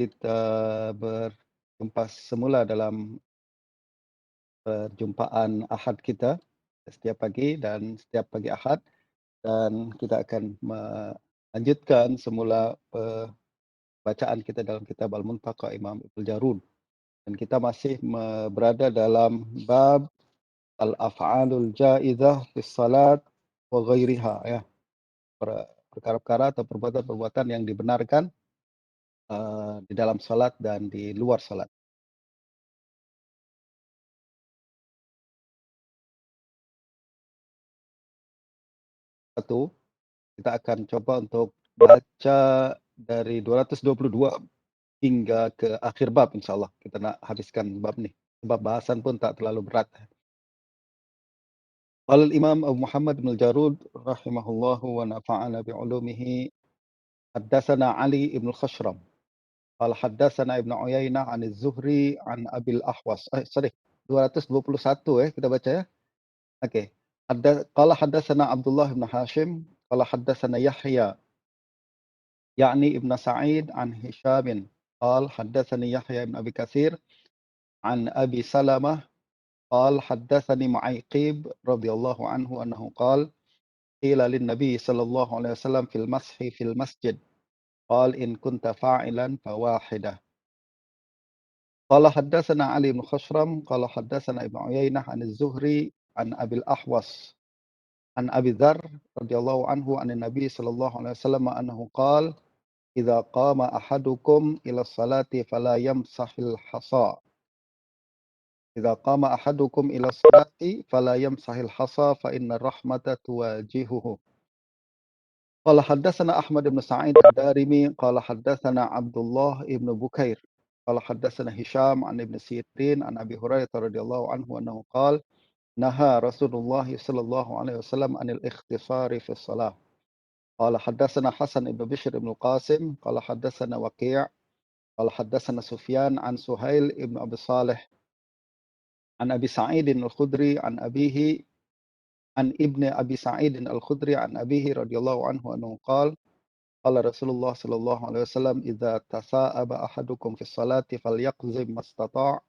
kita berjumpa semula dalam perjumpaan Ahad kita setiap pagi dan setiap pagi Ahad, dan kita akan melanjutkan semula bacaan kita dalam kitab Al-Muntaqa Imam Ibnu Jarud, dan kita masih berada dalam bab al-af'alul jaizah fis salat wa ghairiha, ya, perkara-perkara atau perbuatan-perbuatan yang dibenarkan di dalam salat dan di luar salat. Satu, kita akan coba untuk baca dari 222 hingga ke akhir bab, insyaallah. Kita nak habiskan bab ni, sebab bahasan pun tak terlalu berat. Qala al-Imam Abu Muhammad bin al-Jarud rahimahullahu wa nafa'ana bi'ulumihi, haddatsana Ali ibn al-Khashram qala haddatsana Ibnu Uyainah 'an az-Zuhri 'an Abil Ahwas. Sorry, 221 kita baca, ya. Okey. Qala haddatsana Abdullah bin Hashim qala haddatsana Yahya يعني ابن سعيد عن هشام قال حدثني يحيى بن أبي كثير عن أبي سلمة قال حدثني معيقيب رضي الله عنه أنه قال قيل للنبي صلى الله عليه وسلم في المسح في المسجد قال إن كنت فاعلا فواحدة. قال حدثنا علي بن خشرم قال حدثنا ابن عيينة عن الزهري عن أبي الأحوص عن أبي ذر رضي الله عنه عن النبي صلى الله عليه وسلم أنه قال إذا قام أحدكم إلى الصلاة فلا يمسح الحصى. إذا قام أحدكم إلى الصلاة فلا يمسح الحصى فإن الرحمة تواجهه. قال حدثنا أحمد بن سعيد الدارمي قال حدثنا عبد الله بن بكير قال حدثنا هشام عن ابن سيرين عن أبي هريرة رضي الله عنه أنه قال نهى رسول الله صلى الله عليه وسلم عن الاختصار في الصلاة. قال حدثنا حسن بن بشر بن القاسم قال حدثنا وكيع قال حدثنا سفيان عن سهيل بن أبي صالح عن أبي سعيد الخدري عن أبيه عن ابن أبي سعيد الخدري عن أبيه رضي الله عنه أنه قال قال رسول الله صلى الله عليه وسلم إذا تثاءب أحدكم في الصلاة فليقزم ما استطاع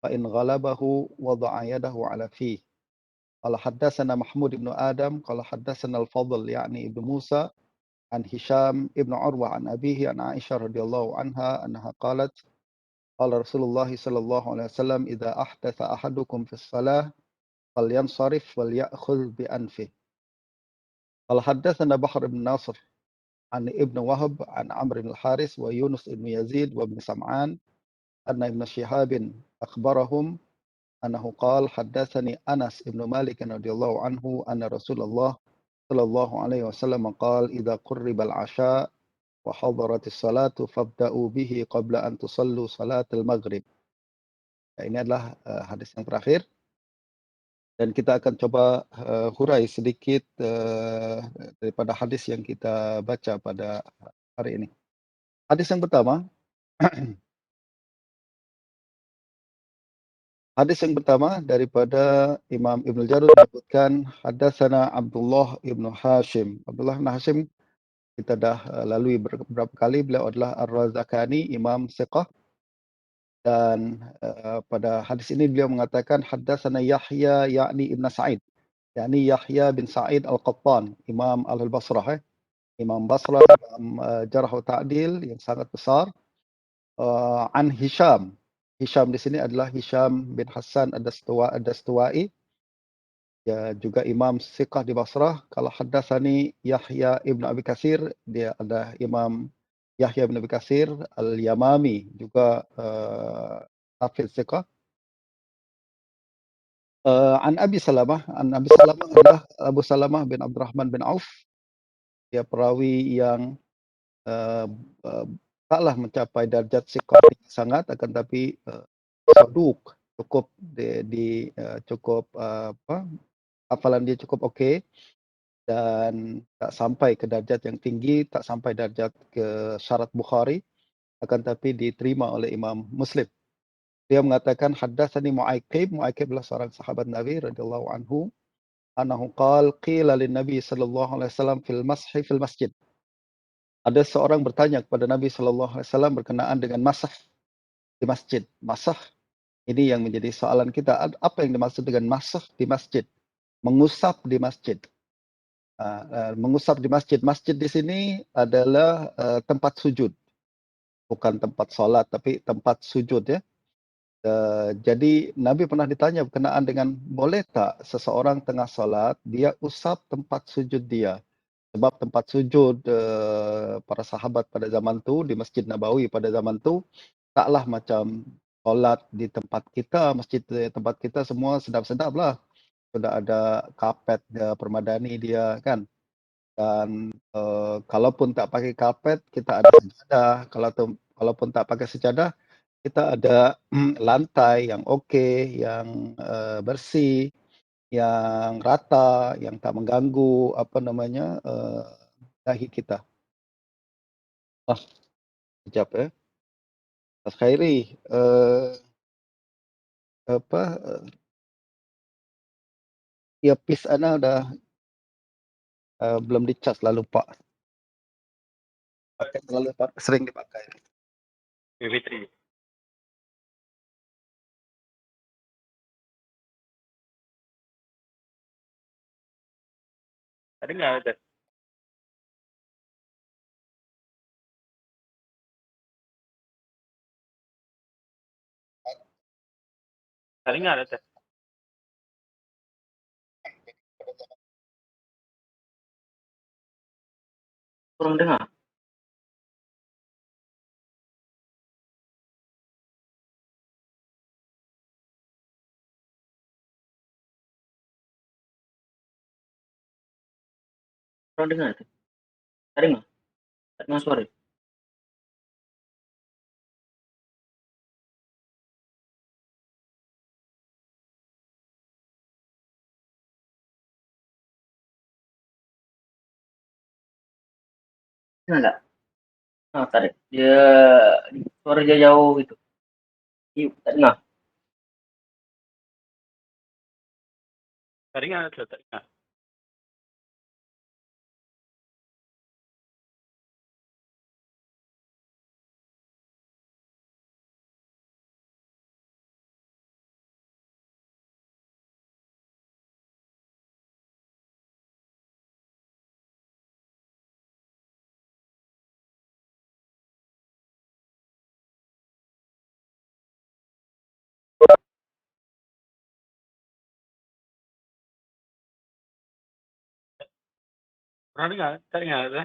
فإن غلبه وضع يده على فيه. قال حدثنا محمود بن آدم قال حدثنا الفضل يعني ابن موسى عن هشام ابن عروة عن أبيه عن عائشة رضي الله عنها أنها قالت قال رسول الله صلى الله عليه وسلم إذا أحدث أحدكم في الصلاة فلينصرف وليأخذ بأنفه. قال حدثنا بحر بن ناصر عن ابن وهب عن عمرو بن الحارث ويونس بن يزيد وابن سمعان أن ابن شهاب أخبرهم أنه قال حدثني أنس بن مالك رضي الله عنه أن رسول الله صلى الله عليه وسلم قال إذا قرب العشاء وحضرت الصلاة فابدأوا به قبل أن تصلوا صلاة المغرب. Ini adalah hadis yang terakhir, dan kita akan coba hurai sedikit daripada hadis yang kita baca pada hari ini. Hadis yang pertama, daripada Imam Ibnu Jarud menyebutkan hadatsana Abdullah ibnu Hashim. Abdullah bin Hashim kita dah lalui beberapa kali. Beliau adalah Ar-Razakani, imam thiqah, dan pada hadis ini beliau mengatakan hadatsana Yahya yakni Ibn Sa'id, yakni Yahya bin Sa'id Al-Qattan, Imam Al-Basrah, Imam Basrah, Imam Jarh wa Ta'dil yang sangat besar. An Hisham. Hisham di sini adalah Hisham bin Hassan Ad-Dastuwai, ya, juga imam thiqah di Basrah. Kalau haddatsani Yahya ibn Abi Katsir, dia ada Imam Yahya bin Abi Katsir Al-Yamami, juga hafiz thiqah. An Abi Salamah, adalah Abu Salamah bin Abdurrahman bin Auf. Dia perawi yang uh, uh, taklah mencapai darjat thiqah sangat, akan tapi saduq, cukup cukup hafalan dia cukup okey, dan tak sampai ke darjat yang tinggi, tak sampai darjat ke syarat Bukhari, akan tapi diterima oleh Imam Muslim. Dia mengatakan haddatsani Mu'aikib. Mu'aikib adalah seorang sahabat Nabi radhiyallahu anhu, annahu qala qila lin Nabi sallallahu alaihi wasallam fil mashi fil masjid. Ada seorang bertanya kepada Nabi SAW berkenaan dengan masah di masjid. Masah ini yang menjadi soalan kita, apa yang dimaksud dengan masah di masjid? Mengusap di masjid. Mengusap di masjid. Masjid di sini adalah tempat sujud, bukan tempat sholat, tapi tempat sujud ya. Jadi Nabi pernah ditanya berkenaan dengan boleh tak seseorang tengah sholat dia usap tempat sujud dia. Sebab tempat sujud para sahabat pada zaman tu di Masjid Nabawi pada zaman tu taklah macam solat di tempat kita, masjid tempat kita semua sedap-sedap lah. Sudah ada kapet dia, permadani dia kan. Dan kalaupun tak pakai kapet, kita ada sejadah. Kalaupun tak pakai sejadah, kita ada lantai yang okey, yang bersih, yang rata, yang tak mengganggu apa namanya, dahi kita. Ah, sekejap ya. Mas Khairi, apa, earpiece ana dah belum dicas lah, lupa. Sering dipakai. Fitri. Tadi nggak ada. Tadi nggak ada. Kurang dengar. Kurang dengar itu. Tadi nggak? Tadi nggak suara. Dengar nggak? Nah, tadi dia suara dia jauh gitu. Iya, tadi nggak? Tadi nggak ada. Tadi nggak. Kurang dengar. Tadi nggak ada.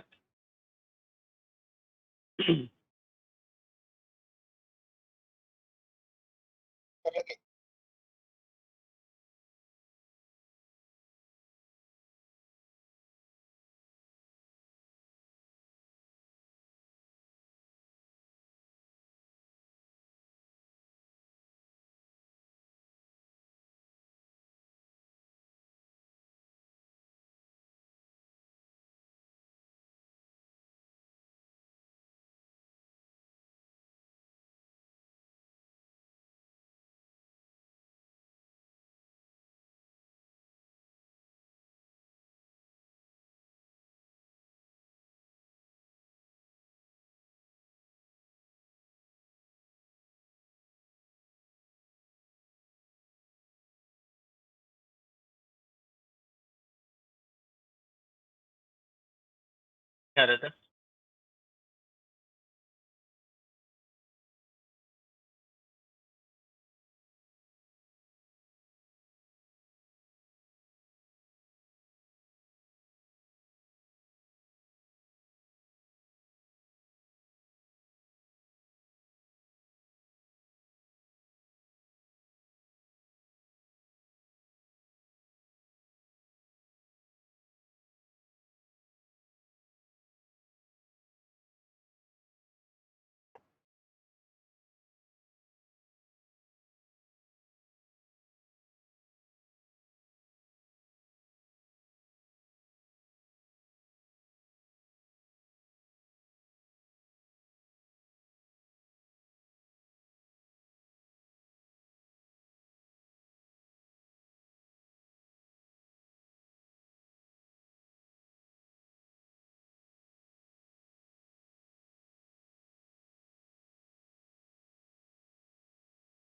Nggak ada.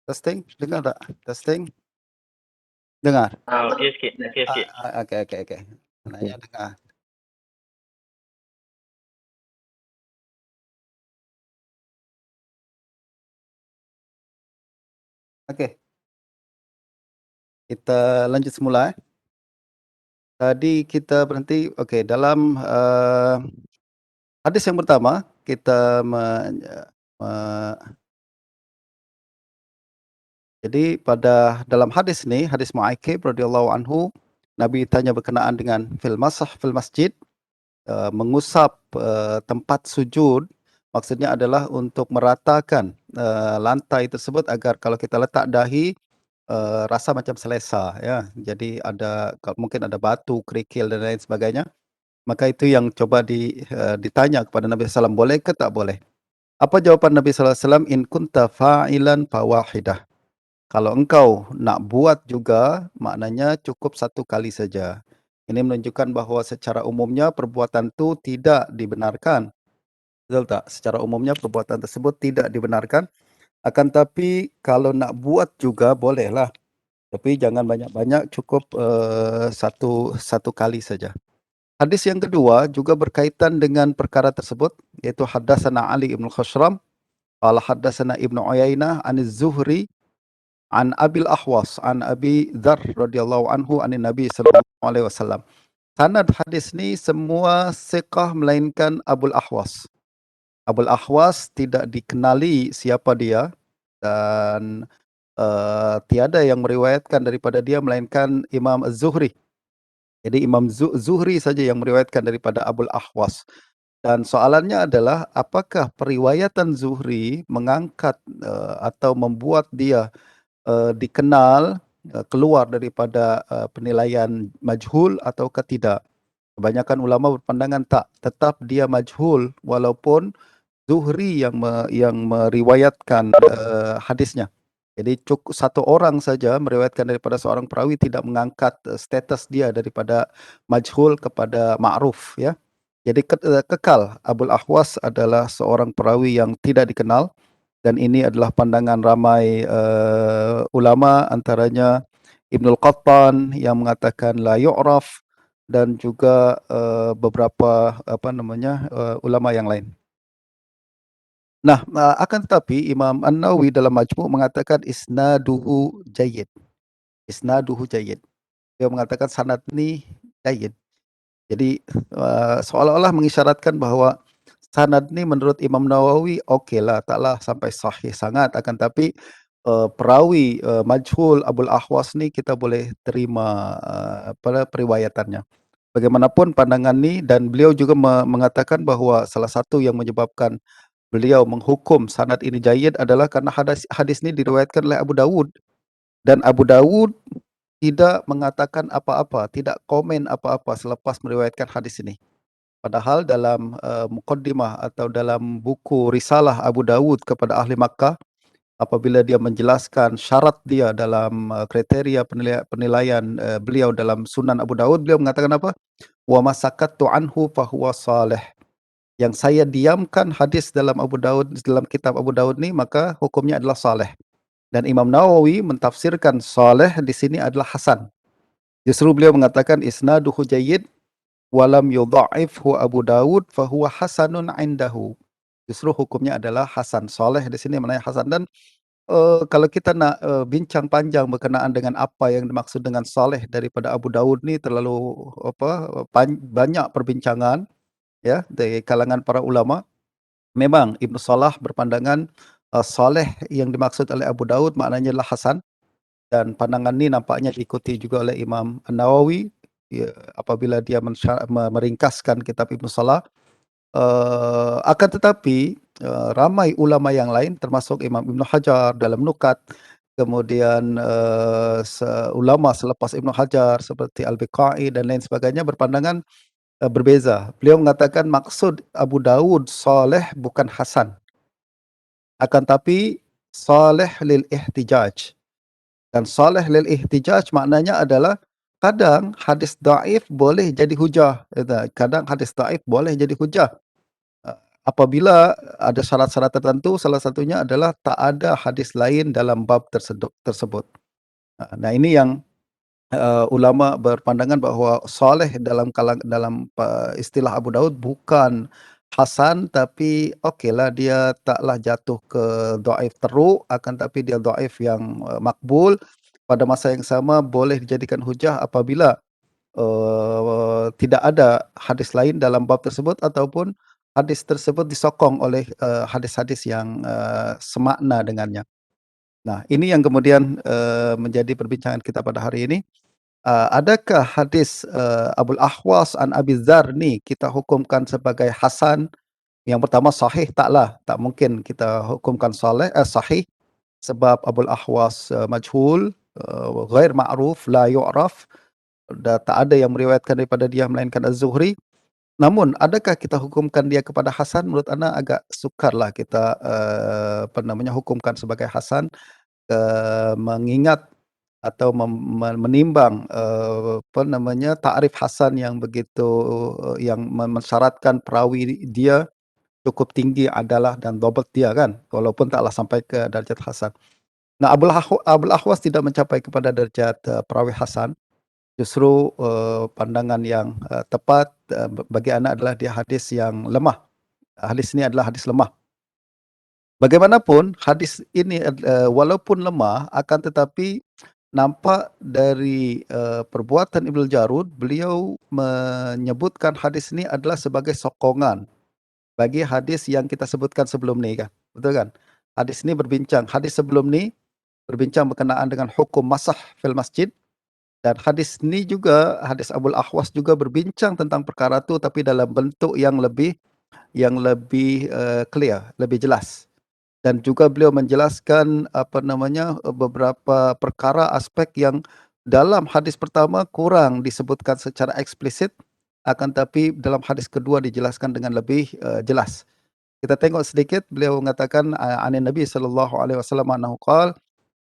Testing, dengar tak? Testing, dengar. Okey sikit. Okey. Nanya dengar. Okey. Kita lanjut semula. Tadi kita berhenti, okey, dalam hadis yang pertama kita jadi pada dalam hadis ni, hadis Mu'aikib radhiyallahu anhu, Nabi tanya berkenaan dengan fil masjid, mengusap tempat sujud, maksudnya adalah untuk meratakan lantai tersebut agar kalau kita letak dahi rasa macam selesa, ya. Jadi mungkin ada batu, kerikil dan lain sebagainya. Maka itu yang coba ditanya kepada Nabi SAW, boleh ke tak boleh? Apa jawapan Nabi SAW? In kunta fa'ilan fawahidah. Kalau engkau nak buat juga, maknanya cukup satu kali saja. Ini menunjukkan bahawa secara umumnya perbuatan itu tidak dibenarkan. Betul tak? Secara umumnya perbuatan tersebut tidak dibenarkan. Akan tapi kalau nak buat juga bolehlah. Tapi jangan banyak-banyak, cukup satu kali saja. Hadis yang kedua juga berkaitan dengan perkara tersebut, iaitu haddatsana Ali ibn Khashram, qala haddatsana Ibnu Uyainah an Az-Zuhri an Abil Ahwas an Abi Dzar radhiyallahu anhu anin Nabi sallallahu alaihi wasallam. Sanad hadis ni semua thiqah melainkan Abul Ahwas. Abul Ahwas tidak dikenali siapa dia dan tiada yang meriwayatkan daripada dia melainkan Imam Az-Zuhri. Jadi Imam Zuhri saja yang meriwayatkan daripada Abul Ahwas. Dan soalannya adalah apakah periwayatan Zuhri mengangkat atau membuat dia dikenal keluar daripada penilaian majhul ataukah tidak? Kebanyakan ulama berpandangan tak, tetap dia majhul walaupun Zuhri yang meriwayatkan hadisnya. Jadi cukup satu orang saja meriwayatkan daripada seorang perawi tidak mengangkat status dia daripada majhul kepada ma'ruf, ya. Jadi kekal Abul Ahwas adalah seorang perawi yang tidak dikenal, dan ini adalah pandangan ramai ulama, antaranya Ibnul Qattan yang mengatakan la yu'raf, dan juga beberapa ulama yang lain. Nah, akan tetapi Imam An-Nawawi dalam Majmu' mengatakan isnaduhu jayyid. Isnaduhu jayyid. Dia mengatakan sanad ni jayyid. Jadi seolah-olah mengisyaratkan bahawa sanad ni menurut Imam Nawawi okeylah, taklah sampai sahih sangat, akan tapi perawi majhul Abul Ahwas ni kita boleh terima periwayatannya. Bagaimanapun pandangan ni, dan beliau juga mengatakan bahawa salah satu yang menyebabkan beliau menghukum sanad ini jayyid adalah karena hadis ini diriwayatkan oleh Abu Dawud, dan Abu Dawud tidak mengatakan apa-apa, tidak komen apa-apa selepas meriwayatkan hadis ini. Padahal dalam muqaddimah atau dalam buku risalah Abu Dawud kepada ahli Makkah, apabila dia menjelaskan syarat dia dalam kriteria penilaian beliau dalam Sunan Abu Dawud, beliau mengatakan apa? Wa masakattu anhu fahuwa salih. Yang saya diamkan hadis dalam kitab Abu Dawud ni, maka hukumnya adalah saleh. Dan Imam Nawawi mentafsirkan saleh di sini adalah hasan. Justru beliau mengatakan isnaduhu jayyid walam yudha'ifhu Abu Dawud fahuwa hasanun indahu. Justru hukumnya adalah hasan. Saleh di sini maknanya hasan. Dan kalau kita nak bincang panjang berkenaan dengan apa yang dimaksud dengan saleh daripada Abu Dawud ni, terlalu banyak perbincangan, ya, dari kalangan para ulama. Memang Ibnu Salah berpandangan saleh yang dimaksud oleh Abu Dawud maknanya adalah hasan, dan pandangan ni nampaknya diikuti juga oleh Imam An-Nawawi apabila dia meringkaskan kitab Ibnu Salah. Akan tetapi ramai ulama yang lain termasuk Imam Ibnu Hajar dalam Nukat, kemudian ulama selepas Ibnu Hajar seperti Al-Biqai dan lain sebagainya berpandangan berbeza. Beliau mengatakan maksud Abu Dawud saleh bukan hasan, akan tapi saleh lil ihtijaj. Dan saleh lil ihtijaj maknanya adalah kadang hadis dhaif boleh jadi hujah. Kadang hadis dhaif boleh jadi hujah. apabila ada syarat-syarat tertentu, salah satunya adalah tak ada hadis lain dalam bab tersebut. Nah ini yang ulama berpandangan bahawa soleh dalam istilah Abu Daud bukan hasan, tapi okeylah dia taklah jatuh ke dhaif teruk, akan tapi dia dhaif yang makbul. Pada masa yang sama boleh dijadikan hujah apabila tidak ada hadis lain dalam bab tersebut ataupun hadis tersebut disokong oleh hadis-hadis yang semakna dengannya. Nah ini yang kemudian menjadi perbincangan kita pada hari ini. Adakah hadis Abul Ahwas an Abi Dzar ni kita hukumkan sebagai hasan? Yang pertama sahih taklah, tak mungkin kita hukumkan sahih sebab Abul Ahwas majhul, ghair ma'ruf, la yu'raf, dan tak ada yang meriwayatkan daripada dia melainkan Az-Zuhri. Namun adakah kita hukumkan dia kepada hasan? Menurut ana agak sukarlah kita hukumkan sebagai hasan, mengingat atau menimbang takrif hasan yang begitu yang mensyaratkan perawi dia cukup tinggi adalah dan dhabt dia kan, walaupun taklah sampai ke darjat hasan. Nah Abul Ahwas tidak mencapai kepada darjat perawi hasan. Justru pandangan yang tepat bagi ana adalah dia hadis yang lemah. Hadis ini adalah hadis lemah. Bagaimanapun hadis ini walaupun lemah, akan tetapi nampak dari perbuatan Ibnu Jarud, beliau menyebutkan hadis ini adalah sebagai sokongan bagi hadis yang kita sebutkan sebelum ni kan. Betul kan? Hadis sebelum ni berbincang berkenaan dengan hukum masah fil masjid, dan hadis ni juga, hadis Abul Ahwas juga berbincang tentang perkara tu tapi dalam bentuk yang lebih clear, lebih jelas. Dan juga beliau menjelaskan beberapa perkara aspek yang dalam hadis pertama kurang disebutkan secara eksplisit, akan tapi dalam hadis kedua dijelaskan dengan lebih jelas. Kita tengok sedikit, beliau mengatakan anin Nabi sallallahu alaihi wasallam annahu qala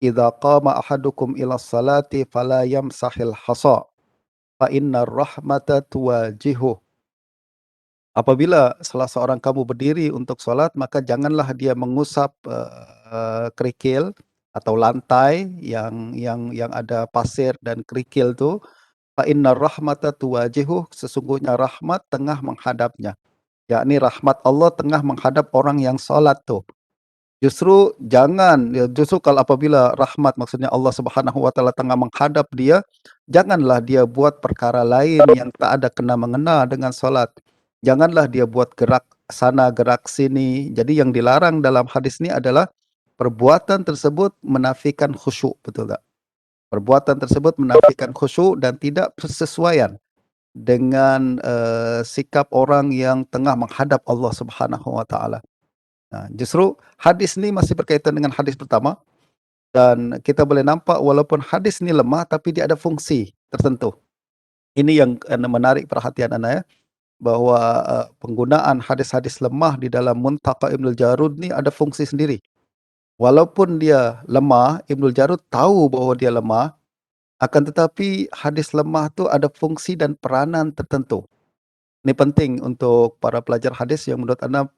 idza qama ahadukum ila salati fala yamsahil hasa fa innar rahmata tuwajihu. Apabila salah seorang kamu berdiri untuk solat, maka janganlah dia mengusap kerikil atau lantai yang ada pasir dan kerikil tu. Fa innar rahmata tuwajihu, sesungguhnya rahmat tengah menghadapnya. Yakni rahmat Allah tengah menghadap orang yang solat tu. Justru kalau apabila rahmat, maksudnya Allah Subhanahu wa taala tengah menghadap dia, janganlah dia buat perkara lain yang tak ada kena mengena dengan solat. Janganlah dia buat gerak sana gerak sini. Jadi yang dilarang dalam hadis ni adalah perbuatan tersebut menafikan khusyuk, betul tak? Perbuatan tersebut menafikan khusyuk dan tidak bersesuaian dengan sikap orang yang tengah menghadap Allah Subhanahu wa taala. Justru hadis ni masih berkaitan dengan hadis pertama, dan kita boleh nampak walaupun hadis ni lemah tapi dia ada fungsi tertentu. Ini yang menarik perhatian anda ya, bahawa penggunaan hadis-hadis lemah di dalam Muntaqa Ibnu Jarud ni ada fungsi sendiri. Walaupun dia lemah, Ibnu Jarud tahu bahawa dia lemah, akan tetapi hadis lemah tu ada fungsi dan peranan tertentu. Ini penting untuk para pelajar hadis yang menurut anda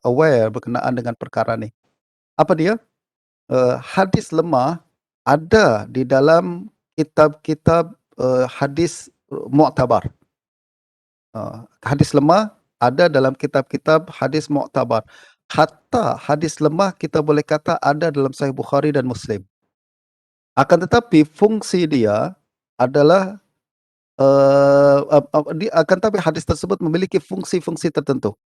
aware berkenaan dengan perkara ni. Apa dia? Hadis lemah ada di dalam kitab-kitab hadis mu'tabar. Hadis lemah ada dalam kitab-kitab hadis mu'tabar. Hatta hadis lemah kita boleh kata ada dalam Sahih Bukhari dan Muslim. Akan tetapi fungsi dia adalah akan tetapi hadis tersebut memiliki fungsi-fungsi tertentu.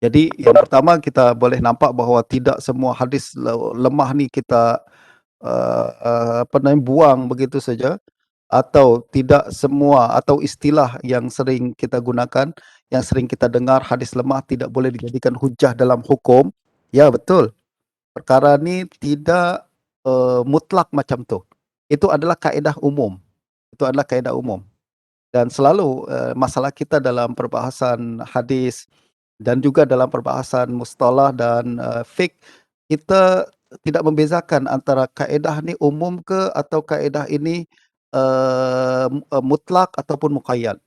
Jadi yang pertama kita boleh nampak bahawa tidak semua hadis lemah ni kita buang begitu saja, atau tidak semua, atau istilah yang sering kita gunakan, yang sering kita dengar, hadis lemah tidak boleh dijadikan hujah dalam hukum. Ya betul. Perkara ni tidak mutlak macam tu. Itu adalah kaedah umum. Dan selalu masalah kita dalam perbahasan hadis dan juga dalam perbahasan mustalah dan fiqh, kita tidak membezakan antara kaedah ni umum ke atau kaedah ini mutlak ataupun muqayyad.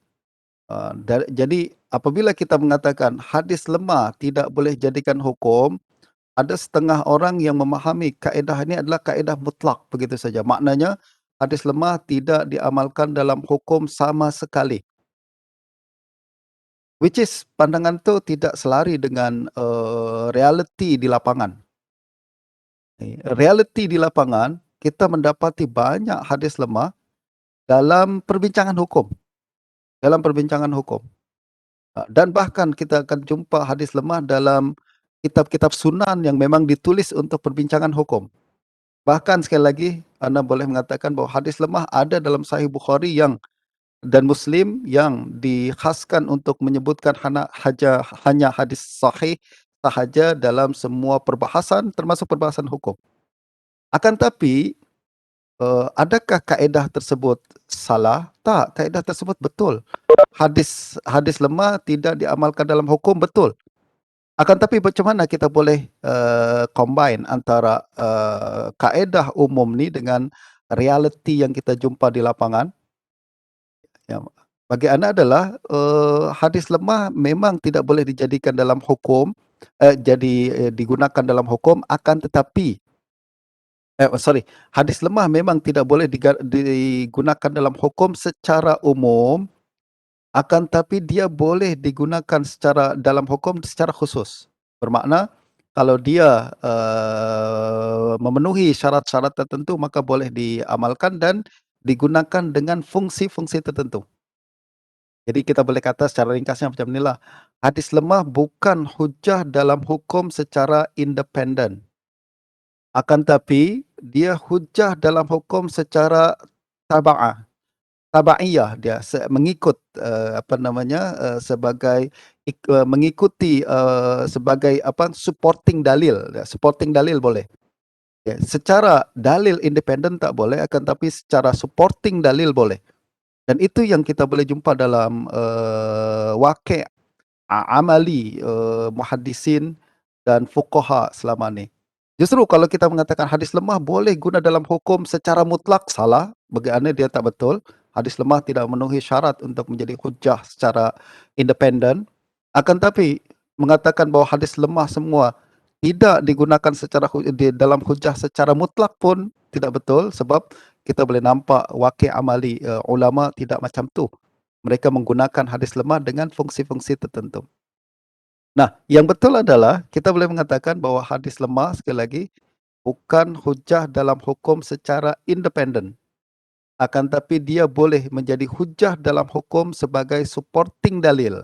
Jadi apabila kita mengatakan hadis lemah tidak boleh jadikan hukum, ada setengah orang yang memahami kaedah ini adalah kaedah mutlak begitu saja. Maknanya hadis lemah tidak diamalkan dalam hukum sama sekali. Which is pandangan tu tidak selari dengan realiti di lapangan. Realiti di lapangan, kita mendapati banyak hadis lemah dalam perbincangan hukum. Dalam perbincangan hukum. Dan bahkan kita akan jumpa hadis lemah dalam kitab-kitab sunan yang memang ditulis untuk perbincangan hukum. Bahkan sekali lagi, anda boleh mengatakan bahawa hadis lemah ada dalam Sahih Bukhari dan Muslim yang dikhaskan untuk menyebutkan hanya hadis sahih sahaja dalam semua perbahasan, termasuk perbahasan hukum. Akan tapi, adakah kaedah tersebut salah? Tak, kaedah tersebut betul. Hadis lemah tidak diamalkan dalam hukum, betul. Akan tapi macam mana kita boleh combine antara kaedah umum ni dengan realiti yang kita jumpa di lapangan? Ya, bagi anda adalah hadis lemah memang tidak boleh dijadikan dalam hukum, digunakan dalam hukum, akan tetapi hadis lemah memang tidak boleh digunakan dalam hukum secara umum, akan tapi dia boleh digunakan dalam hukum secara khusus. Bermakna kalau dia memenuhi syarat-syarat tertentu, maka boleh diamalkan dan digunakan dengan fungsi-fungsi tertentu. Jadi kita boleh kata secara ringkasnya macam inilah. Hadis lemah bukan hujah dalam hukum secara independen. Akan tapi dia hujah dalam hukum secara tabaiyah, dia mengikut mengikuti sebagai supporting dalil. Supporting dalil boleh. Ya, secara dalil independen tak boleh, akan tapi secara supporting dalil boleh. Dan itu yang kita boleh jumpa dalam waqi' amali muhaddisin dan fuqaha selama ni. Justru kalau kita mengatakan hadis lemah boleh guna dalam hukum secara mutlak, salah. Bagi anda dia tak betul. Hadis lemah tidak memenuhi syarat untuk menjadi hujah secara independen. Akan tapi mengatakan bahawa hadis lemah semua tidak digunakan dalam hujah secara mutlak pun tidak betul, sebab kita boleh nampak waqi' amali ulama tidak macam tu. Mereka menggunakan hadis lemah dengan fungsi-fungsi tertentu. Nah, yang betul adalah kita boleh mengatakan bahawa hadis lemah sekali lagi bukan hujah dalam hukum secara independen. Akan tapi dia boleh menjadi hujah dalam hukum sebagai supporting dalil.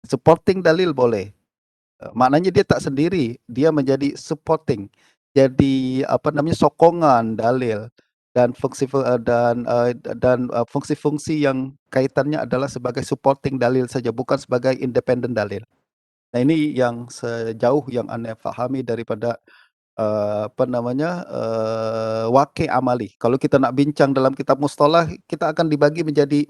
Supporting dalil boleh. Maknanya dia tak sendiri, dia menjadi supporting. Jadi sokongan dalil dan fungsi-fungsi yang kaitannya adalah sebagai supporting dalil saja, bukan sebagai independent dalil. Nah, ini yang sejauh yang anda fahami daripada waqi' amali. Kalau kita nak bincang dalam kitab mustalah, kita akan dibagi menjadi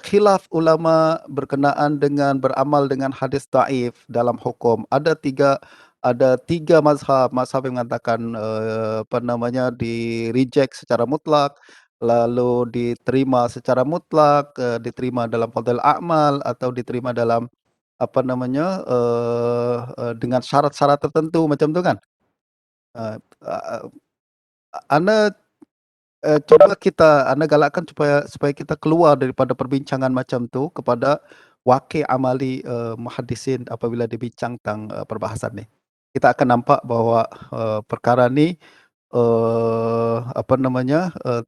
khilaf ulama berkenaan dengan beramal dengan hadis dhaif dalam hukum. Ada tiga mazhab yang mengatakan di-reject secara mutlak, lalu diterima secara mutlak, diterima dalam fadhil a'mal atau diterima dalam dengan syarat-syarat tertentu macam tu kan. Anda anda galakkan supaya kita keluar daripada perbincangan macam tu kepada waqi' amali muhaddisin apabila dibincang tentang perbahasan ni. Kita akan nampak bahawa perkara ni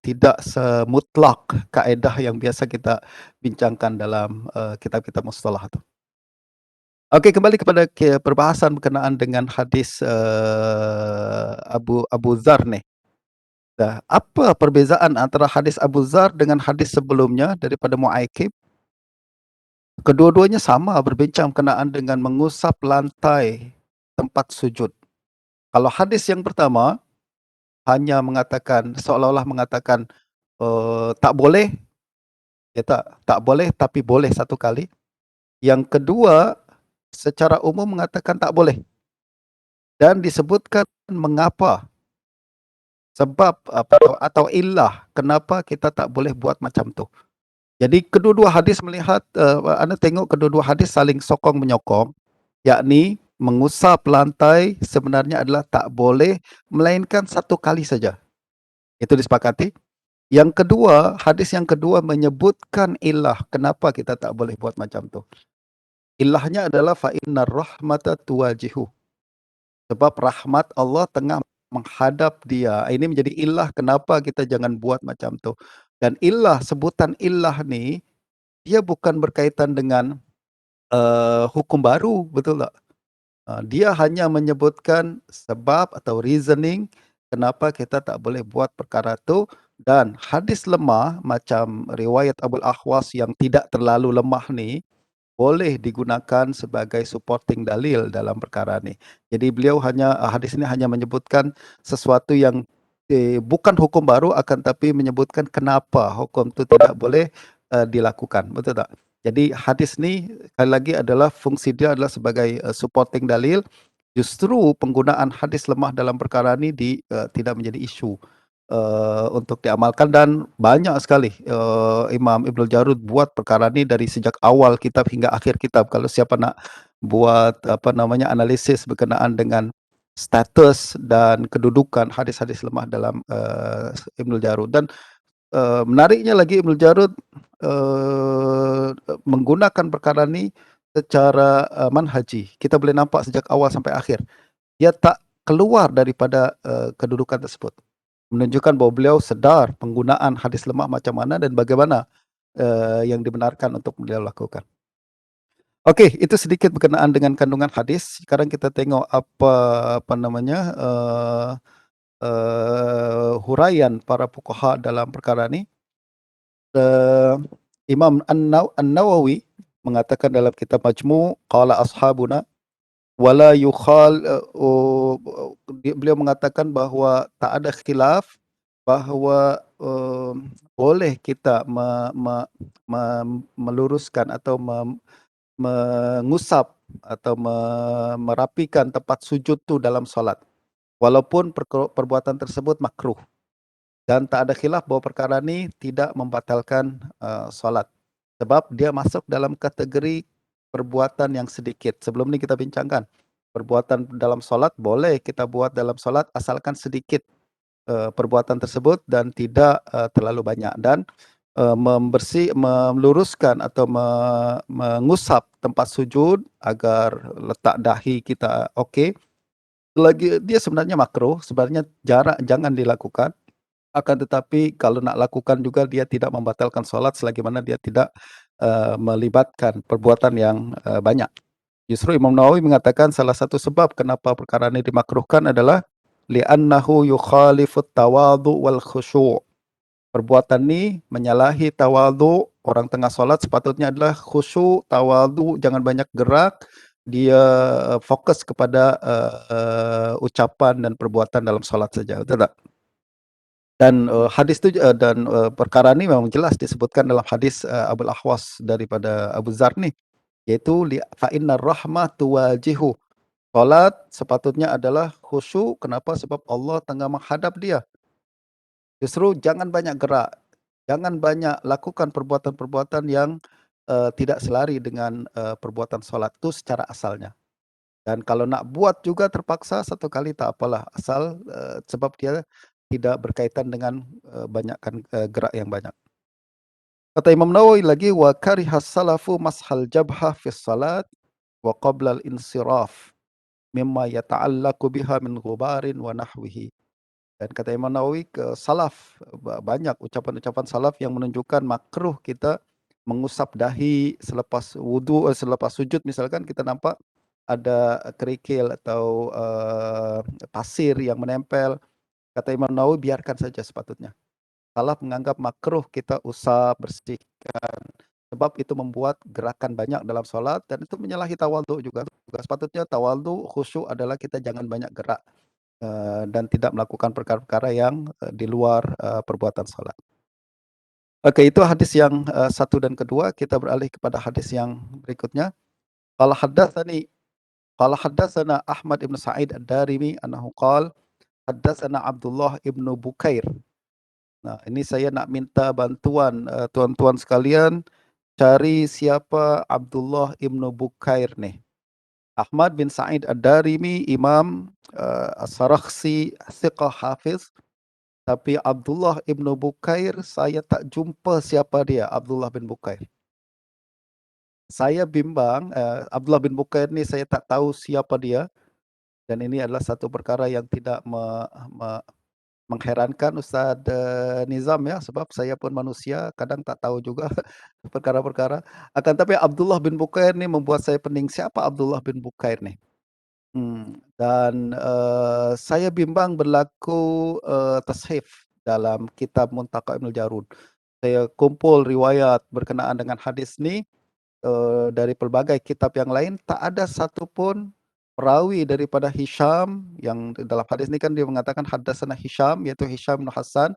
tidak semutlak kaedah yang biasa kita bincangkan dalam kitab-kitab mustalah tu. Okey, kembali kepada perbahasan berkenaan dengan hadis Abu Dzar ni. Apa perbezaan antara hadis Abu Dzar dengan hadis sebelumnya daripada Mu'aikib? Kedua-duanya sama berbincang berkenaan dengan mengusap lantai tempat sujud. Kalau hadis yang pertama hanya mengatakan, seolah-olah mengatakan tak boleh, tak boleh tapi boleh satu kali. Yang kedua, secara umum mengatakan tak boleh. Dan disebutkan mengapa, sebab atau illah kenapa kita tak boleh buat macam tu. Jadi kedua-dua hadis melihat, Anda tengok kedua-dua hadis saling sokong-menyokong, yakni mengusap lantai sebenarnya adalah tak boleh, melainkan 1 kali saja. Itu disepakati. Yang kedua, hadis yang kedua menyebutkan illah, kenapa kita tak boleh buat macam tu. Illahnya adalah fa innar rahmata tuwajihu. Sebab rahmat Allah tengah menghadap dia. Ini menjadi illah kenapa kita jangan buat macam tu. Dan illah, sebutan illah ni, dia bukan berkaitan dengan hukum baru, betul tak? Dia hanya menyebutkan sebab atau reasoning kenapa kita tak boleh buat perkara tu, dan hadis lemah macam riwayat Abul Ahwas yang tidak terlalu lemah ni, boleh digunakan sebagai supporting dalil dalam perkara ni. Jadi beliau hanya hadis ini hanya menyebutkan sesuatu yang bukan hukum baru, akan tapi menyebutkan kenapa hukum tu tidak boleh dilakukan, betul tak? Jadi hadis ni sekali lagi adalah fungsi dia adalah sebagai supporting dalil. Justru penggunaan hadis lemah dalam perkara ni tidak menjadi isu untuk diamalkan, dan banyak sekali Imam Ibnul Jarud buat perkara ni dari sejak awal kitab hingga akhir kitab. Kalau siapa nak buat analisis berkenaan dengan status dan kedudukan hadis-hadis lemah dalam Ibnul Jarud. Dan menariknya lagi, Ibnul Jarud menggunakan perkara ni secara manhaji. Kita boleh nampak sejak awal sampai akhir. Dia tak keluar daripada kedudukan tersebut. Menunjukkan bahawa beliau sedar penggunaan hadis lemah macam mana dan bagaimana yang dibenarkan untuk beliau lakukan. Okey, itu sedikit berkenaan dengan kandungan hadis. Sekarang kita tengok huraian para fuqaha dalam perkara ni. Imam An-Nawawi mengatakan dalam kitab Majmu', qala ashabuna wala yukhal, beliau mengatakan bahawa tak ada khilaf bahawa boleh kita meluruskan atau mengusap atau merapikan tempat sujud tu dalam solat, walaupun perbuatan tersebut makruh. Dan tak ada khilaf bahawa perkara ni tidak membatalkan solat, sebab dia masuk dalam kategori perbuatan yang sedikit. Sebelum ni kita bincangkan, perbuatan dalam solat boleh kita buat dalam solat asalkan sedikit perbuatan tersebut dan tidak terlalu banyak. Dan meluruskan atau mengusap tempat sujud agar letak dahi kita okey, lagi dia sebenarnya makruh, sebenarnya jangan dilakukan. Akan tetapi kalau nak lakukan juga dia tidak membatalkan solat selagi mana dia tidak melibatkan perbuatan yang banyak. Justru Imam Nawawi mengatakan salah satu sebab kenapa perkara ini dimakruhkan adalah li'annahu yukhalifut tawadhu wal khusyu'. Perbuatan ni menyalahi tawadhu. Orang tengah solat sepatutnya adalah khusyuk, tawadhu, jangan banyak gerak. Dia fokus kepada ucapan dan perbuatan dalam solat saja, betul tak? Dan hadis tu dan perkara ni memang jelas disebutkan dalam hadis Abul Ahwas daripada Abu Dzar ni, iaitu fa innar rahmah tuwajihu. Solat sepatutnya adalah khusyuk. Kenapa? Sebab Allah tengah menghadap dia. Justru jangan banyak gerak, jangan banyak lakukan perbuatan-perbuatan yang tidak selari dengan perbuatan solat tu secara asalnya. Dan kalau nak buat juga terpaksa 1 kali tak apalah, asal sebab dia tidak berkaitan dengan banyakkan gerak yang banyak. Kata Imam Nawawi lagi, wa karihas salafu mashal jabhah fis salat wa qabla al-insiraf mimma yata'allaqu biha min ghubarin wa nahwihi. Dan kata Imam Nawawi, salaf banyak ucapan-ucapan salaf yang menunjukkan makruh kita mengusap dahi selepas wudu, selepas sujud. Misalkan kita nampak ada kerikil atau pasir yang menempel, kata Imam Nawawi biarkan saja sepatutnya. Salaf menganggap makruh kita usap, bersihkan, sebab itu membuat gerakan banyak dalam solat dan itu menyalahi tawadhu juga. Sepatutnya tawadhu, khusyuk adalah kita jangan banyak gerak dan tidak melakukan perkara-perkara yang di luar perbuatan solat. Okey, itu hadis yang 1 dan kedua. Kita beralih kepada hadis yang berikutnya. Qala haddatsana Ahmad ibn Sa'id ad-Darimi annahu qala haddatsana Abdullah ibn Bukair Nah, ini saya nak minta bantuan tuan-tuan sekalian cari siapa Abdullah ibnu Bukair nih. Ahmad bin Sa'id Ad-Darimi, Imam, As-Sarakhsi, Thiqah Hafiz. Tapi Abdullah ibnu Bukair, saya tak jumpa siapa dia, Abdullah bin Bukair. Saya bimbang, Abdullah bin Bukair ni saya tak tahu siapa dia. Dan ini adalah satu perkara yang tidak mengherankan Ustaz Nizam ya, sebab saya pun manusia, kadang tak tahu juga perkara-perkara. Akan tapi Abdullah bin Bukair ni membuat saya pening. Siapa Abdullah bin Bukair ni? Dan saya bimbang berlaku tashif dalam kitab Muntaqa Ibnul Jarud. Saya kumpul riwayat berkenaan dengan hadis ni dari pelbagai kitab yang lain, tak ada satu pun perawi daripada Hisham, yang dalam hadis ni kan dia mengatakan haddatsana Hisham, iaitu Hisham bin Hasan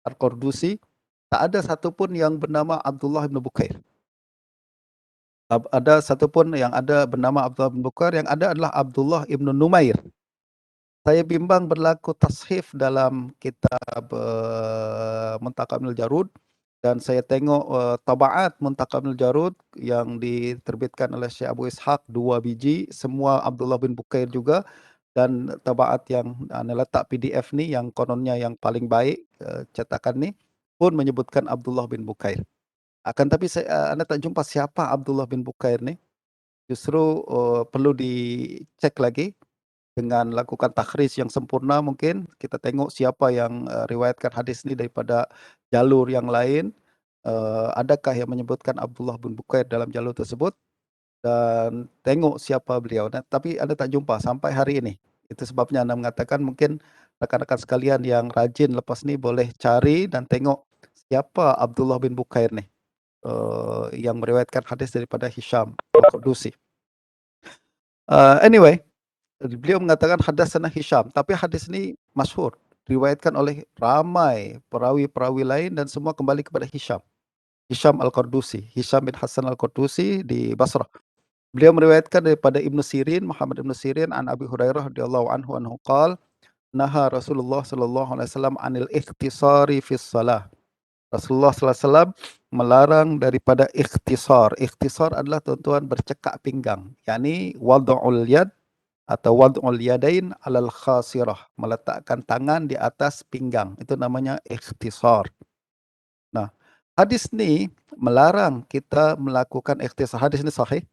Al-Qardusi. Tak ada satu pun yang bernama Abdullah bin Bukair. Ada satu pun yang ada bernama Abdullah bin Bukair, yang ada adalah Abdullah ibn Numair. Saya bimbang berlaku tashif dalam kitab Muntaqa Ibnul Jarud, dan saya tengok tabaat Muntaqa Ibnul Jarud yang diterbitkan oleh Syekh Abu Ishaq 2 biji, semua Abdullah bin Bukair juga, dan tabaat yang letak PDF ni yang kononnya yang paling baik cetakan ni pun menyebutkan Abdullah bin Bukair. Akan tapi anda tak jumpa siapa Abdullah bin Bukair ni. Justru perlu dicek lagi dengan lakukan takhrij yang sempurna mungkin. Kita tengok siapa yang riwayatkan hadis ni daripada jalur yang lain. Adakah yang menyebutkan Abdullah bin Bukair dalam jalur tersebut, dan tengok siapa beliau. Tapi anda tak jumpa sampai hari ini. Itu sebabnya anda mengatakan mungkin rakan-rakan sekalian yang rajin lepas ni boleh cari dan tengok siapa Abdullah bin Bukair ni, yang meriwayatkan hadis daripada Hisham Al-Qardusi. Anyway, beliau mengatakan haddatsana Hisham, tapi hadis ni masyhur, diriwayatkan oleh ramai perawi-perawi lain dan semua kembali kepada Hisham. Hisham Al-Qardusi, Hisham bin Hasan Al-Qardusi di Basrah. Beliau meriwayatkan daripada Ibnu Sirin, Muhammad Ibnu Sirin, an Abi Hurairah radhiyallahu anhu qala naha Rasulullah sallallahu alaihi wasallam anil ikhtisari fis salah. Rasulullah sallallahu alaihi wasallam melarang daripada ikhtisar. Ikhtisar adalah tuan-tuan bercekak pinggang, yakni wad'ul yad atau wad'ul yadain 'alal khasirah, meletakkan tangan di atas pinggang. Itu namanya ikhtisar. Nah, hadis ni melarang kita melakukan ikhtisar. Hadis ni sahih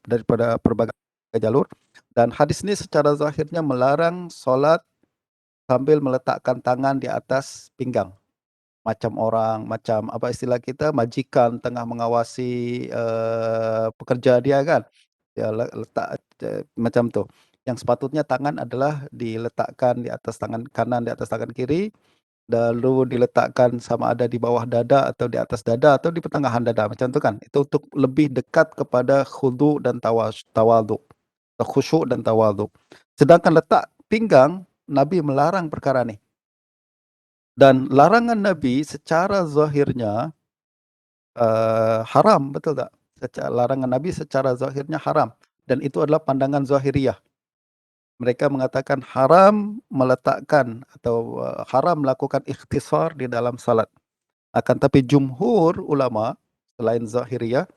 daripada pelbagai jalur, dan hadis ni secara zahirnya melarang solat sambil meletakkan tangan di atas pinggang. Macam orang, macam apa istilah kita, majikan tengah mengawasi pekerja dia kan. Dia letak macam tu. Yang sepatutnya tangan adalah diletakkan di atas tangan kanan, di atas tangan kiri, lalu diletakkan sama ada di bawah dada atau di atas dada atau di pertengahan dada, macam tu kan. Itu untuk lebih dekat kepada khudu' dan tawadhu', khusyuk dan tawadhu'. Sedangkan letak pinggang, Nabi melarang perkara ni. Dan larangan Nabi secara zahirnya haram, betul tak? Larangan Nabi secara zahirnya haram, dan itu adalah pandangan Zahiriyah. Mereka mengatakan haram meletakkan atau haram melakukan ikhtisar di dalam salat. Akan tapi jumhur ulama selain Zahiriyah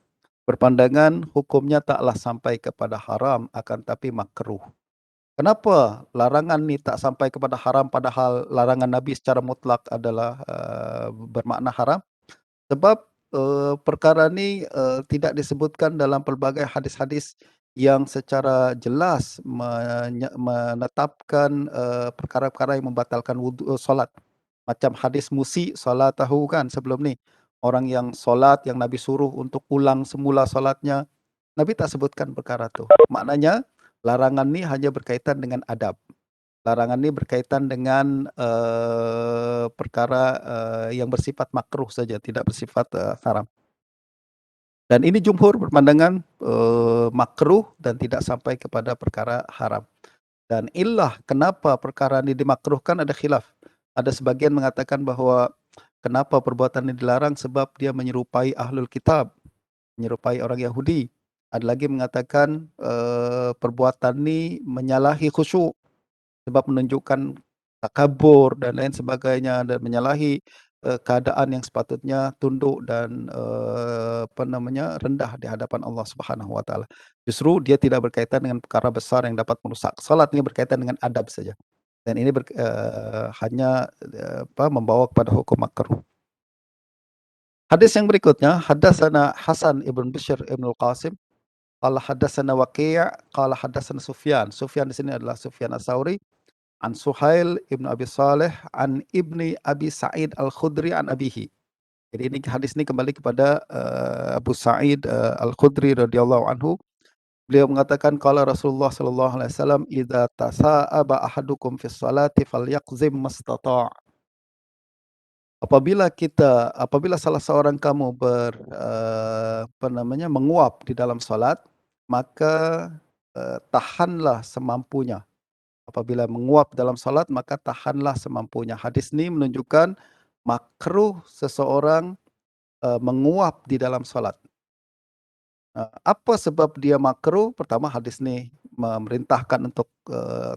berpandangan hukumnya taklah sampai kepada haram, akan tapi makruh. Kenapa larangan ni tak sampai kepada haram padahal larangan Nabi secara mutlak adalah bermakna haram? Sebab perkara ni tidak disebutkan dalam pelbagai hadis-hadis yang secara jelas menetapkan perkara-perkara yang membatalkan solat. Macam hadis musi solatahu kan sebelum ni. Orang yang solat yang Nabi suruh untuk ulang semula solatnya, Nabi tak sebutkan perkara tu. Maknanya larangan ni hanya berkaitan dengan adab. Larangan ni berkaitan dengan perkara yang bersifat makruh saja, tidak bersifat haram. Dan ini jumhur berpandangan makruh dan tidak sampai kepada perkara haram. Dan illah kenapa perkara ini dimakruhkan ada khilaf. Ada sebagian mengatakan bahawa kenapa perbuatan ini dilarang sebab dia menyerupai ahlul kitab, menyerupai orang Yahudi. Ada lagi mengatakan perbuatan ini menyalahi khusyuk sebab menunjukkan takabur dan lain sebagainya dan menyalahi keadaan yang sepatutnya tunduk dan rendah di hadapan Allah Subhanahu wa taala. Justru dia tidak berkaitan dengan perkara besar yang dapat merusak salat, ini berkaitan dengan adab saja. Dan ini hanya membawa kepada hukum makruh. Hadis yang berikutnya, haddatsana Hasan ibn Bishr ibn al-Qasim, qala haddatsana Waqi', qala haddatsana Sufyan. Sufyan di sini adalah Sufyan Ats-Tsauri, an Suhail ibn Abi Saleh, an Ibni Abi Sa'id Al-Khudri an abihi. Jadi ini hadis ini kembali kepada Abu Sa'id Al-Khudri radhiyallahu anhu. Beliau mengatakan qala Rasulullah sallallahu alaihi wasallam, "Idza tasa'aba ahadukum fis salati falyaqzim mastata'." Apabila salah seorang kamu menguap di dalam salat, maka tahanlah semampunya. Apabila menguap dalam salat, maka tahanlah semampunya. Hadis ini menunjukkan makruh seseorang menguap di dalam salat. Apa sebab dia makruh? Pertama, hadis ini memerintahkan untuk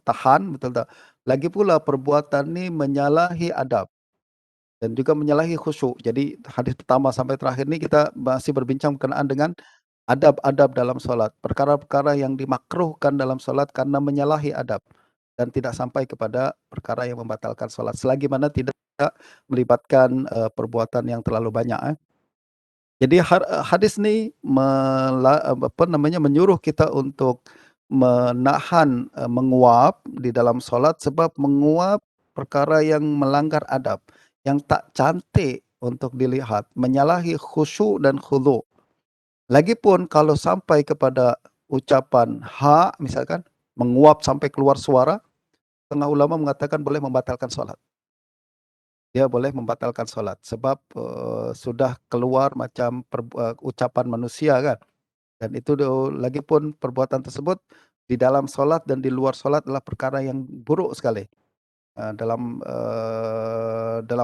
tahan, betul tak? Lagi pula perbuatan ini menyalahi adab dan juga menyalahi khusyuk. Jadi hadis pertama sampai terakhir ini kita masih berbincang berkenaan dengan adab-adab dalam salat, perkara-perkara yang dimakruhkan dalam salat karena menyalahi adab dan tidak sampai kepada perkara yang membatalkan salat, selagi mana tidak melibatkan perbuatan yang terlalu banyak. Jadi hadis ini menyuruh kita untuk menahan menguap di dalam salat, sebab menguap perkara yang melanggar adab, yang tak cantik untuk dilihat, menyalahi khusyuk dan khudhu'. Lagipun kalau sampai kepada ucapan ha misalkan, menguap sampai keluar suara, setengah ulama mengatakan boleh membatalkan salat. Dia boleh membatalkan salat sebab sudah keluar macam ucapan manusia kan, dan itu lagipun perbuatan tersebut di dalam salat dan di luar salat adalah perkara yang buruk sekali. Dalam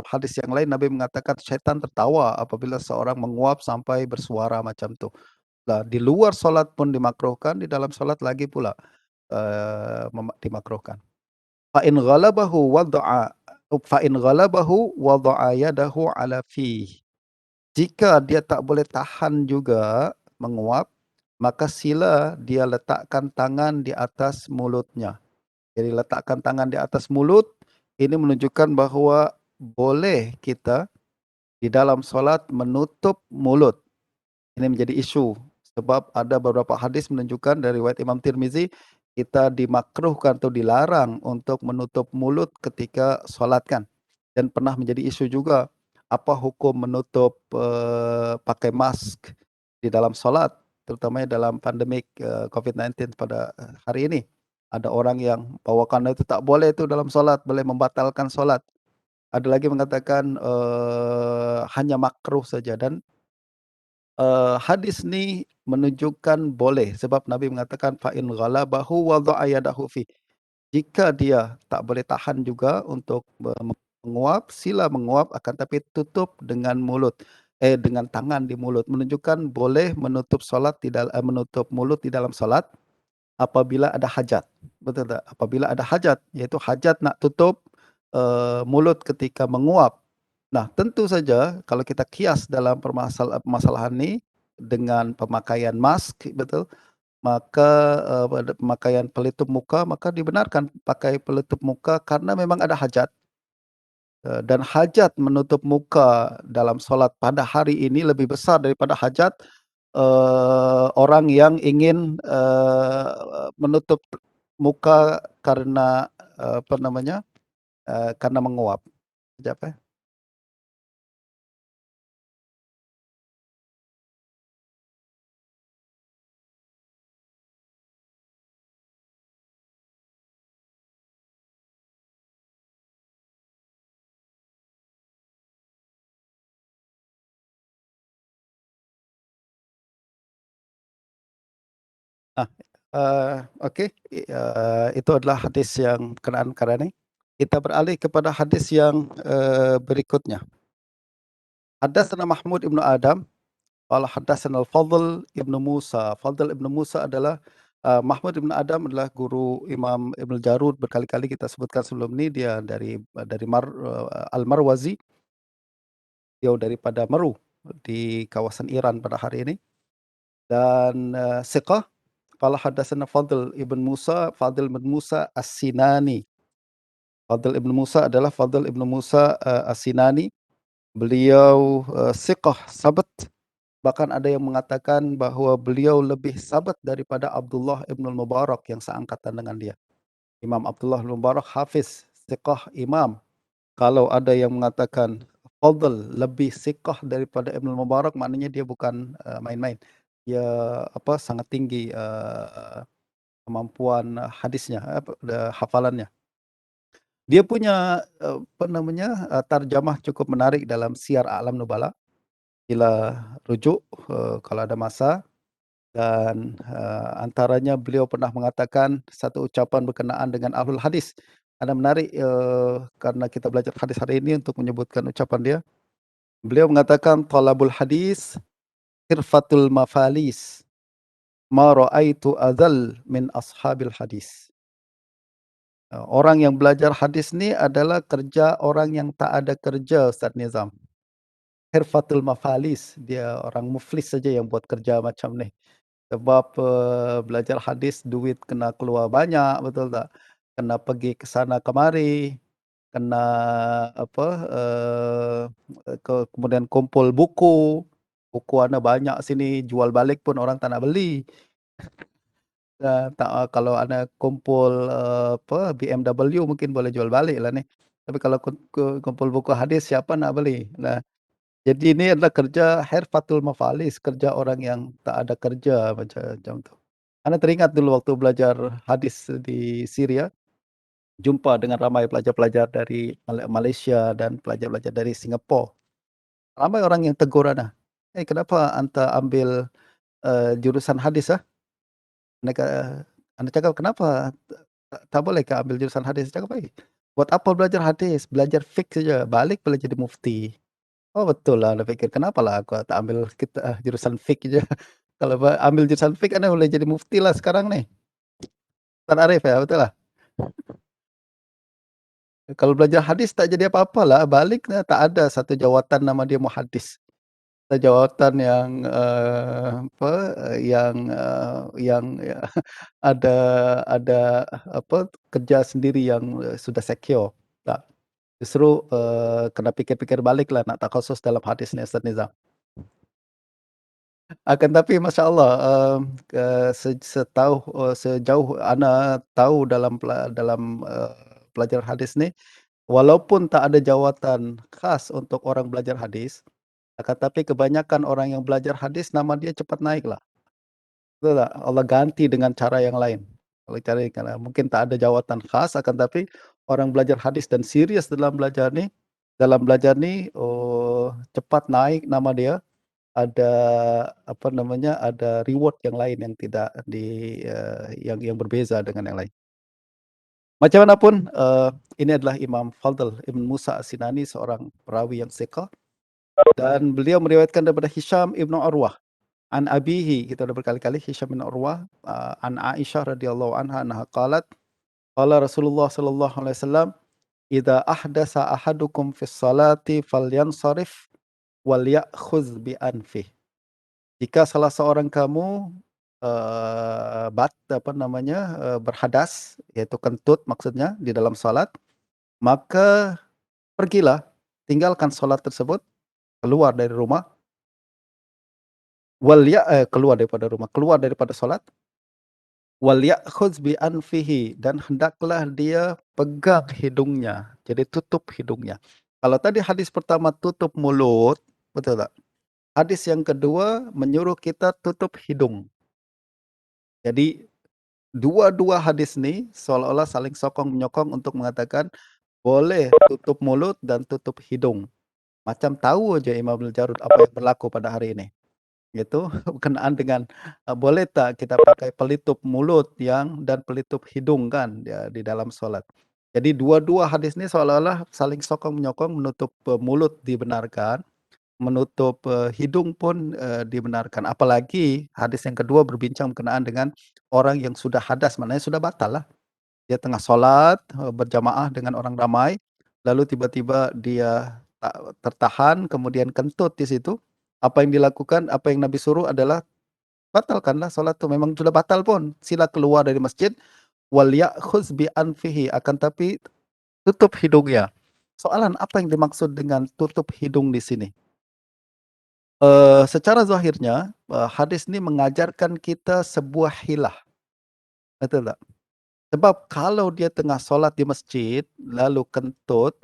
hadis yang lain Nabi mengatakan syaitan tertawa apabila seorang menguap sampai bersuara macam tu. Nah, di luar salat pun dimakruhkan, di dalam salat lagi pula dimakruhkan. Fa in ghalabahu wada'a yadahu ala fihi. Jika dia tak boleh tahan juga menguap, maka sila dia letakkan tangan di atas mulutnya. Jadi letakkan tangan di atas mulut, ini menunjukkan bahawa boleh kita di dalam solat menutup mulut. Ini menjadi isu sebab ada beberapa hadis menunjukkan dari riwayat Imam Tirmizi, kita dimakruhkan atau dilarang untuk menutup mulut ketika solat kan. Dan pernah menjadi isu juga, apa hukum menutup pakai mask di dalam solat, terutamanya dalam pandemik COVID-19 pada hari ini. Ada orang yang bawakan itu tak boleh itu dalam solat, boleh membatalkan solat. Ada lagi mengatakan hanya makruh saja dan hadis ni menunjukkan boleh sebab Nabi mengatakan fa in ghalabahu wada'a yadahu fi. Jika dia tak boleh tahan juga untuk menguap, sila menguap akan tapi tutup dengan dengan tangan di mulut, menunjukkan boleh menutup menutup mulut di dalam salat apabila ada hajat. Betul tak? Apabila ada hajat, iaitu hajat nak tutup mulut ketika menguap. Nah, tentu saja kalau kita kias dalam permasalahan ini dengan pemakaian mask, betul, maka pada pemakaian pelitup muka, maka dibenarkan pakai pelitup muka karena memang ada hajat. Dan hajat menutup muka dalam solat pada hari ini lebih besar daripada hajat orang yang ingin menutup muka karena karena menguap. Sekejap ya. Okey, itu adalah hadis yang berkenaan perkara ini. Kita beralih kepada hadis yang berikutnya. Haddatsana Mahmud ibnu Adam, qala haddatsana Al-Fadl ibnu Musa. Fadl ibnu Musa adalah Mahmud bin Adam adalah guru Imam Ibnu Jarud, berkali-kali kita sebutkan sebelum ini, dia dari Al-Marwazi, jauh daripada Meru di kawasan Iran pada hari ini. Dan thiqah, qala haddatsana Fadl bin Musa As-Sinani. Fadl ibn Musa adalah Fadl ibn Musa As-Sinani. Beliau thiqah, sabat, bahkan ada yang mengatakan bahwa beliau lebih sabat daripada Abdullah ibn Mubarak yang seangkatan dengan dia. Imam Abdullah bin Mubarak hafiz, thiqah, imam. Kalau ada yang mengatakan Fadl lebih thiqah daripada Ibnu Mubarak, maknanya dia bukan main-main. Dia sangat tinggi kemampuan hadisnya, hafalannya. Dia punya tarjamah cukup menarik dalam Syiar A'lam Nubala. Sila rujuk kalau ada masa. Dan antaranya beliau pernah mengatakan satu ucapan berkenaan dengan ahlul hadis. Ada menarik karena kita belajar hadis hari ini untuk menyebutkan ucapan dia. Beliau mengatakan talabul hadis hirfatul mafalis, ma ra'aitu adzal min ashabil hadis. Orang yang belajar hadis ni adalah kerja orang yang tak ada kerja, Ustaz Nizam. Hirfatul mafalis, dia orang muflis saja yang buat kerja macam ni. Sebab belajar hadis duit kena keluar banyak, betul tak? Kena pergi ke sana kemari, kena kemudian kumpul buku, buku ana banyak sini, jual balik pun orang tak nak beli. Kalau ana kumpul BMW mungkin boleh jual balik lah ni. Tapi kalau kumpul buku hadis siapa nak beli? Nah, jadi ini adalah kerja hirfatul mafalis, kerja orang yang tak ada kerja macam tu. Ana teringat dulu waktu belajar hadis di Syria, jumpa dengan ramai pelajar-pelajar dari Malaysia dan pelajar-pelajar dari Singapura. Ramai orang yang tegur ana, kenapa anta ambil jurusan hadis ah?" Ana cakap, "Kenapa tak boleh ke ambil jurusan hadis?" Cakap, "Buat apa belajar hadis? Belajar fiqh saja, balik boleh jadi mufti." Oh betul lah, ana fikir, kenapalah aku tak ambil jurusan fiqh je. Kalau ambil jurusan fiqh ana boleh jadi mufti lah sekarang ni. Ustaz Arif ya, betul lah? Kalau belajar hadis tak jadi apa-apalah, baliknya tak ada satu jawatan nama dia muhaddis. Jawatan yang ada kerja sendiri yang sudah secure, tak. Justru kena fikir-fikir baliklah nak takhasus dalam hadis ni, Ustaz Nizam. Akan tapi masya-Allah, sejauh ana tahu dalam pelajaran hadis ni, walaupun tak ada jawatan khas untuk orang belajar hadis, akan tapi kebanyakan orang yang belajar hadis nama dia cepat naiklah. Betul tak? Allah ganti dengan cara yang lain. Kalau cari karena mungkin tak ada jawatan khas, akan tapi orang belajar hadis dan serius dalam belajar ni, cepat naik nama dia. Ada ada reward yang lain yang tidak yang berbeza dengan yang lain. Macam mana pun, ini adalah Imam Fadl Ibn Musa As-Sinani, seorang perawi yang thiqah, dan beliau meriwayatkan daripada Hisham ibn Urwah an abihi, kita sudah berkali-kali Hisham bin Urwah an Aisyah radhiyallahu anha annaha qalat, qala Rasulullah sallallahu alaihi wasallam, "Idza ahdasa ahadukum fis salati falyansarif wal ya'khudz bi anfihi." Jika salah seorang kamu berhadas, yaitu kentut maksudnya di dalam salat, maka pergilah, tinggalkan salat tersebut, keluar dari rumah, keluar daripada salat, wal ya'khudz bi anfihi, dan hendaklah dia pegang hidungnya, jadi tutup hidungnya. Kalau tadi hadis pertama tutup mulut, betul tak? Hadis yang kedua menyuruh kita tutup hidung. Jadi dua-dua hadis ni seolah-olah saling sokong-menyokong untuk mengatakan boleh tutup mulut dan tutup hidung. Macam tahu aja Imam Ibnu Jarud apa yang berlaku pada hari ini. Itu berkenaan dengan boleh tak kita pakai pelitup mulut dan pelitup hidung kan di dalam solat. Jadi dua-dua hadis ni seolah-olah saling sokong-menyokong, menutup mulut dibenarkan, hidung pun, dibenarkan. Apalagi hadis yang kedua berbincang berkenaan dengan orang yang sudah hadas, maknanya sudah batal lah. Dia tengah sholat, berjamaah dengan orang ramai, lalu tiba-tiba dia tertahan, kemudian kentut di situ. Apa yang dilakukan, apa yang Nabi suruh adalah batalkanlah sholat itu, memang sudah batal pun, sila keluar dari masjid, wal ya'khudz bi anfihi, akan tapi tutup hidungnya. Soalan apa yang dimaksud dengan tutup hidung di sini? Secara zahirnya, hadis ini mengajarkan kita sebuah hilah, betul tak? Sebab kalau dia tengah solat di masjid, lalu kentut,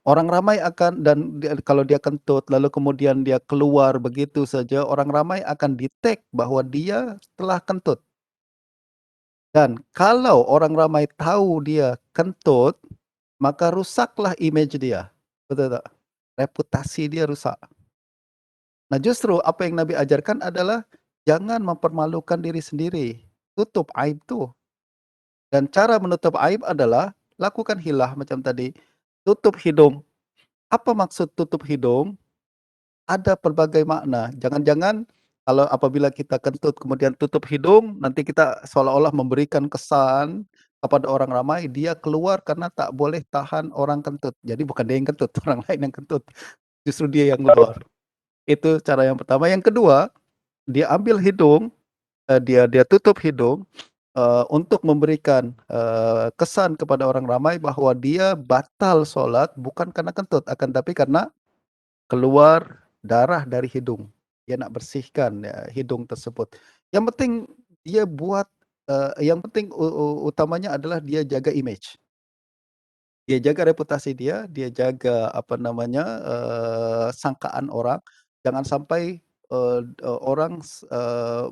orang ramai akan dan kalau dia kentut, lalu kemudian dia keluar begitu saja, orang ramai akan detect bahwa dia telah kentut. Dan kalau orang ramai tahu dia kentut, maka rusaklah image dia, betul tak? Reputasi dia rusak. Nah, justru apa yang Nabi ajarkan adalah jangan mempermalukan diri sendiri, tutup aib tuh. Dan cara menutup aib adalah lakukan hilah macam tadi, tutup hidung. Apa maksud tutup hidung? Ada pelbagai makna. Jangan-jangan kalau apabila kita kentut kemudian tutup hidung, nanti kita seolah-olah memberikan kesan kepada orang ramai, dia keluar karena tak boleh tahan orang kentut. Jadi bukan dia yang kentut, orang lain yang kentut, justru dia yang keluar. Itu cara yang pertama. Yang kedua, dia ambil hidung, dia tutup hidung, untuk memberikan, kesan kepada orang ramai bahwa dia batal sholat bukan karena kentut, akan tapi karena keluar darah dari hidung. Dia nak bersihkan, hidung tersebut. Yang penting dia buat, yang penting utamanya adalah dia jaga image. Dia jaga reputasi dia jaga apa namanya, sangkaan orang, jangan sampai, orang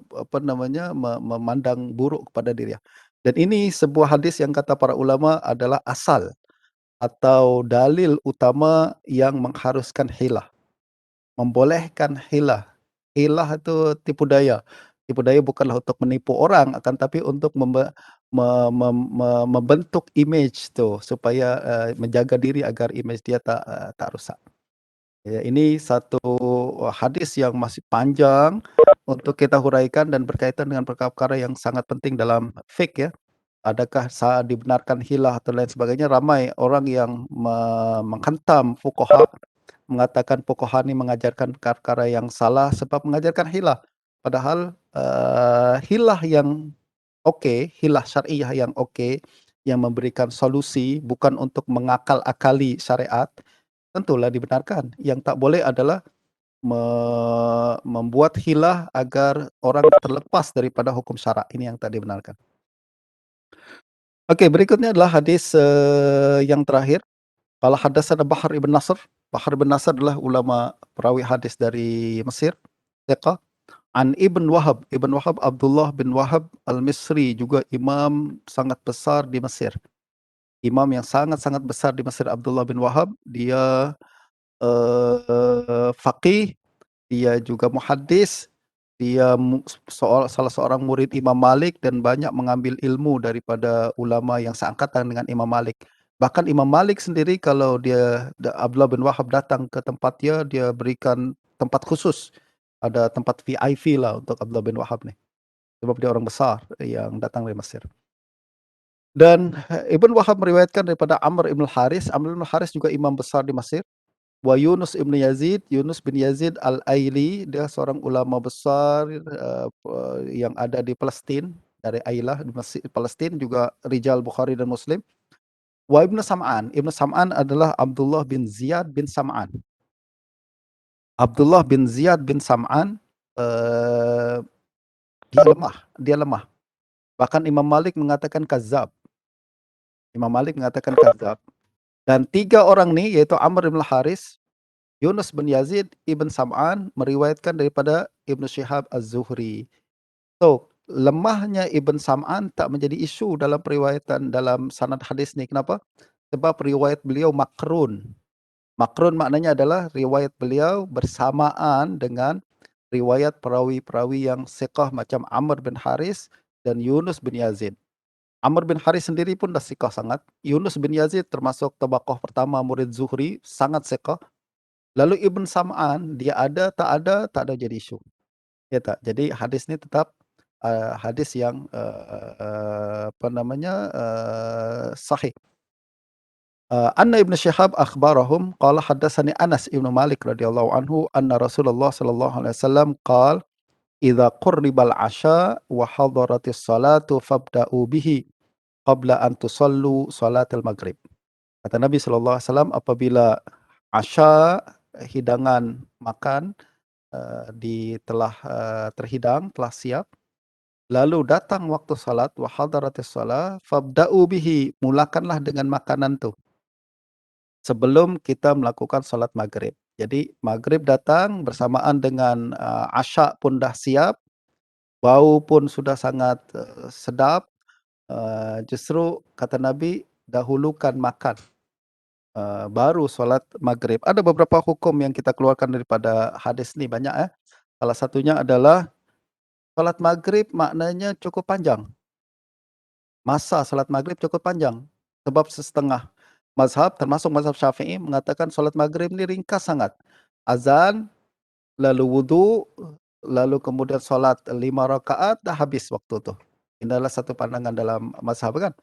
apa namanya, memandang buruk kepada dirinya. Dan ini sebuah hadis yang kata para ulama adalah asal atau dalil utama yang mengharuskan hilah, membolehkan hilah. Hilah itu tipu daya. Tipu daya bukanlah untuk menipu orang, akan tapi untuk membentuk image tuh supaya, menjaga diri agar image dia tak rusak. Ya, ini satu hadis yang masih panjang untuk kita huraikan dan berkaitan dengan perkara-perkara yang sangat penting dalam fiqh ya. Adakah dibenarkan hilah atau lain sebagainya, ramai orang yang menghantam fuqaha, mengatakan fuqaha ini mengajarkan perkara-perkara yang salah sebab mengajarkan hilah. Padahal, hilah yang oke, hilah syariah yang oke, yang memberikan solusi bukan untuk mengakal-akali syariat, tentulah dibenarkan. Yang tak boleh adalah membuat hilah agar orang terlepas daripada hukum syarak, ini yang tak dibenarkan. Oke, berikutnya adalah hadis, yang terakhir. Qala haddatsana Bahr ibn Nasr. Bahr ibn Nasr adalah ulama perawi hadis dari Mesir, thiqah. An Ibn Wahab. Ibn Wahab Abdullah bin Wahab Al-Misri, juga imam sangat besar di Mesir. Imam yang sangat-sangat besar di Mesir, Abdullah bin Wahab. Dia, faqih, dia juga muhaddis, dia salah seorang murid Imam Malik dan banyak mengambil ilmu daripada ulama yang seangkatan dengan Imam Malik. Bahkan Imam Malik sendiri kalau Abdullah bin Wahab datang ke tempatnya, dia berikan tempat khusus. Ada tempat VIP lah untuk Abdullah bin Wahab nih. Sebab dia orang besar yang datang dari Mesir. Dan Ibn Wahab meriwayatkan daripada Amr ibn Haris. Amr ibn Haris juga imam besar di Mesir. Wa Yunus ibn Yazid, Yunus bin Yazid Al-Aili, dia seorang ulama besar, yang ada di Palestin, dari Ailah di Palestin, juga rijal Bukhari dan Muslim. Wa Ibnu Sam'an, Ibnu Sam'an adalah Abdullah bin Ziyad bin Sam'an. Abdullah bin Ziyad bin Sam'an, dia lemah. Bahkan Imam Malik mengatakan kadzab. Imam Malik mengatakan kadzab. Dan 3 orang nih, yaitu Amr bin Haris, Yunus bin Yazid, Ibn Sam'an, meriwayatkan daripada Ibnu Syihab Az-Zuhri. So, lemahnya Ibn Sam'an tak menjadi isu dalam periwayatan dalam sanad hadis ni. Kenapa? Sebab riwayat beliau makrun. Makrun maknanya adalah riwayat beliau bersamaan dengan riwayat perawi-perawi yang thiqah macam Amr bin Haris dan Yunus bin Yazid. Amr bin Haris sendiri pun dah thiqah sangat. Yunus bin Yazid termasuk tabaqah pertama murid Zuhri, sangat thiqah. Lalu Ibn Sam'an, dia ada, tak ada jadi isu, ya tak? Jadi hadis ini tetap, hadis yang, apa namanya, sahih. Anna Ibn Syihab akhbarahum qala haddatsani Anas ibnu Malik radhiyallahu anhu anna Rasulullah sallallahu alaihi wasallam qala, "Idza qurribal 'asha wa hadaratis salatu fabda'u bihi qabla an tusallu salatal maghrib." Kata Nabi sallallahu alaihi wasallam, apabila 'asya, hidangan makan, telah, terhidang, telah siap, lalu datang waktu salat, wa hadaratis shalah, fabda'u bihi, mulakanlah dengan makanan tuh, sebelum kita melakukan salat maghrib. Jadi maghrib datang bersamaan dengan, 'asya pun dah siap, bau pun sudah sangat, sedap, justru kata Nabi, dahulukan makan, baru salat maghrib. Ada beberapa hukum yang kita keluarkan daripada hadis ini, banyak ya. Salah satunya adalah salat maghrib maknanya cukup panjang. Masa salat maghrib cukup panjang. Sebab setengah mazhab, termasuk mazhab Syafi'i, mengatakan salat maghrib ini ringkas sangat. Azan, lalu wudu, lalu kemudian salat 5 rakaat, dah habis waktu tuh. Ini adalah satu pandangan dalam mazhab kan.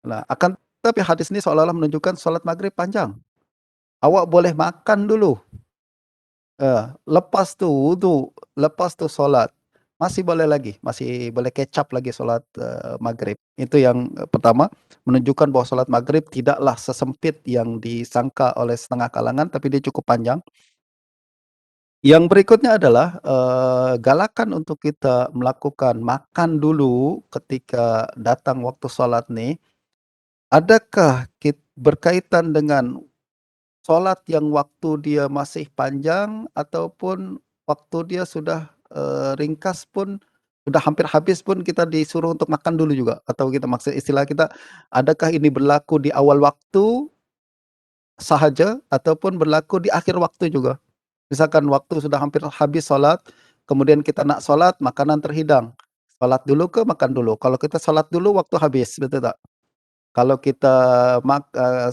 Nah, akan tapi hadis ini seolah-olah menunjukkan salat maghrib panjang. Awak boleh makan dulu, lepas tu wudu, lepas tu solat, masih boleh lagi, masih boleh catch up lagi solat, maghrib. Itu yang, pertama, menunjukkan bahwa solat maghrib tidaklah sesempit yang disangka oleh setengah kalangan, tapi dia cukup panjang. Yang berikutnya adalah, galakan untuk kita melakukan makan dulu ketika datang waktu solat nih, adakah berkaitan dengan salat yang waktu dia masih panjang ataupun waktu dia sudah, ringkas pun, sudah hampir habis pun kita disuruh untuk makan dulu juga? Atau kita maksud istilah kita, adakah ini berlaku di awal waktu sahaja ataupun berlaku di akhir waktu juga? Misalkan waktu sudah hampir habis salat, kemudian kita nak salat, makanan terhidang. Salat dulu ke makan dulu? Kalau kita salat dulu waktu habis, betul tak? Kalau kita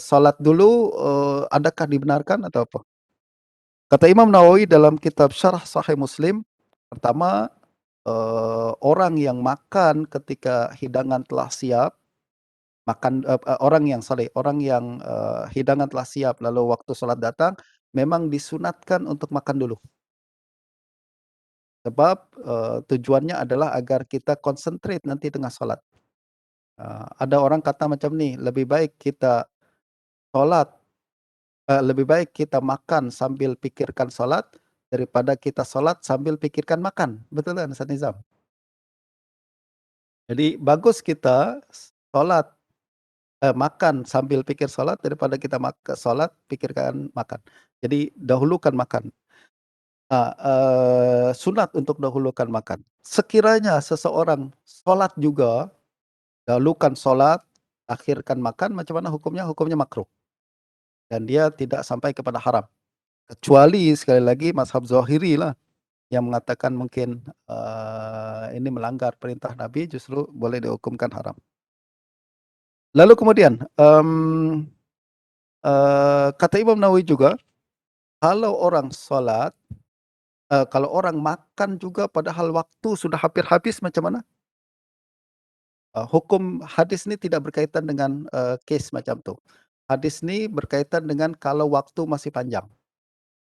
salat dulu, adakah dibenarkan atau apa? Kata Imam Nawawi dalam kitab Syarah Sahih Muslim, pertama, orang yang makan ketika hidangan telah siap, orang yang, hidangan telah siap lalu waktu salat datang, memang disunatkan untuk makan dulu. Sebab, tujuannya adalah agar kita concentrate nanti tengah salat. Ada orang kata macam ni, solat lebih baik kita makan sambil pikirkan salat, daripada kita salat sambil pikirkan makan. Betul kan Ustaz Nizam? Jadi bagus kita salat, makan sambil pikir salat daripada kita salat pikirkan makan. Jadi dahulukan makan. Sunat untuk dahulukan makan. Sekiranya seseorang salat juga, dahulukan salat, akhirkan makan, macam mana hukumnya? Hukumnya makruh. Dan dia tidak sampai kepada haram. Kecuali sekali lagi mazhab Zahiri lah yang mengatakan mungkin, ini melanggar perintah Nabi, justru boleh dihukumkan haram. Lalu kemudian, kata Imam Nawawi juga, kalau orang salat, kalau orang makan juga padahal waktu sudah hampir habis, macam mana? Hukum hadis ini tidak berkaitan dengan, kes macam tu. Hadis ini berkaitan dengan kalau waktu masih panjang.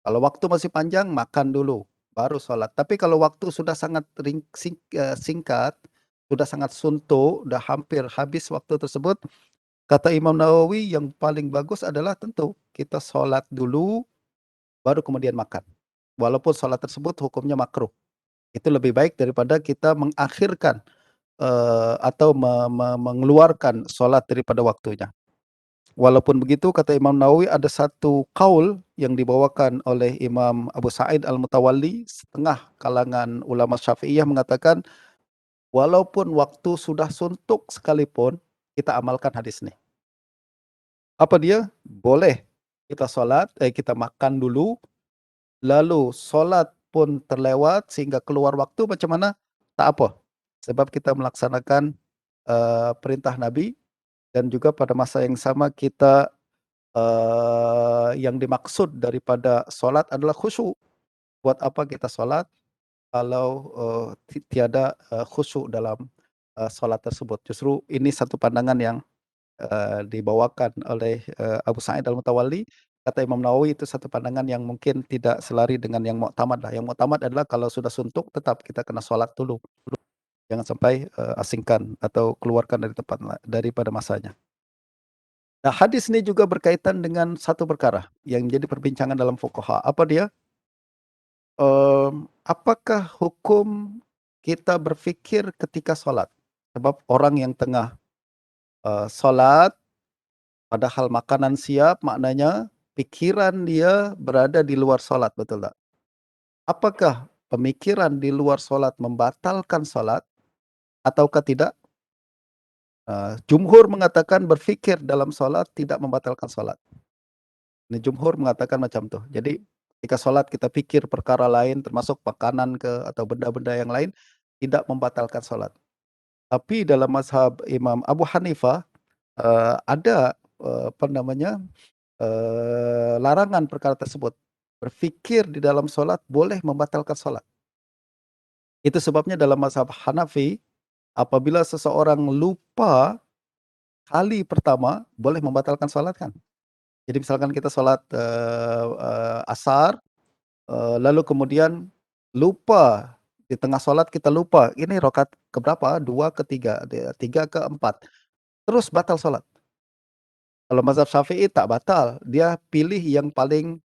Kalau waktu masih panjang, makan dulu, baru salat. Tapi kalau waktu sudah sangat singkat, sudah sangat suntuk, sudah hampir habis waktu tersebut, kata Imam Nawawi yang paling bagus adalah tentu kita salat dulu, baru kemudian makan. Walaupun salat tersebut hukumnya makruh. Itu lebih baik daripada kita mengakhirkan, atau mengeluarkan salat daripada waktunya. Walaupun begitu, kata Imam Nawawi, ada satu qaul yang dibawakan oleh Imam Abu Sa'id Al-Mutawalli, setengah kalangan ulama Syafi'iyah mengatakan, walaupun waktu sudah suntuk sekalipun, kita amalkan hadis ini. Apa dia? Boleh kita makan dulu, lalu solat pun terlewat sehingga keluar waktu, macam mana? Tak apa. Sebab kita melaksanakan, perintah Nabi, dan juga pada masa yang sama kita yang dimaksud daripada solat adalah khusyuk. Buat apa kita solat kalau, tiada, khusyuk dalam, solat tersebut. Justru ini satu pandangan yang, dibawakan oleh, Abu Sa'id Al-Mutawalli. Kata Imam Nawawi itu satu pandangan yang mungkin tidak selari dengan yang muktamad lah. Yang muktamad adalah kalau sudah suntuk tetap kita kena solat dulu. Jangan sampai, asingkan atau keluarkan dari tempat daripada masanya. Nah, hadis ini juga berkaitan dengan satu perkara yang menjadi perbincangan dalam fuqaha. Apa dia? Apakah hukum kita berfikir ketika sholat? Sebab orang yang tengah, sholat, padahal makanan siap, maknanya pikiran dia berada di luar sholat, betul tak? Apakah pemikiran di luar sholat membatalkan sholat ataukah tidak? Jumhur mengatakan berfikir dalam sholat tidak membatalkan sholat. Ini jumhur mengatakan macam tuh. Jadi ketika sholat kita pikir perkara lain termasuk makanan atau benda-benda yang lain, tidak membatalkan sholat. Tapi dalam mazhab Imam Abu Hanifah, ada, apa namanya, larangan perkara tersebut. Berfikir di dalam sholat boleh membatalkan sholat. Itu sebabnya dalam mazhab Hanafi, apabila seseorang lupa kali pertama, boleh membatalkan sholat kan. Jadi misalkan kita sholat, asar, lalu kemudian lupa, di tengah sholat kita lupa, ini rakaat keberapa? 2 ke 3, 3 ke 4, terus batal sholat. Kalau mazhab Syafi'i tak batal, dia pilih yang paling,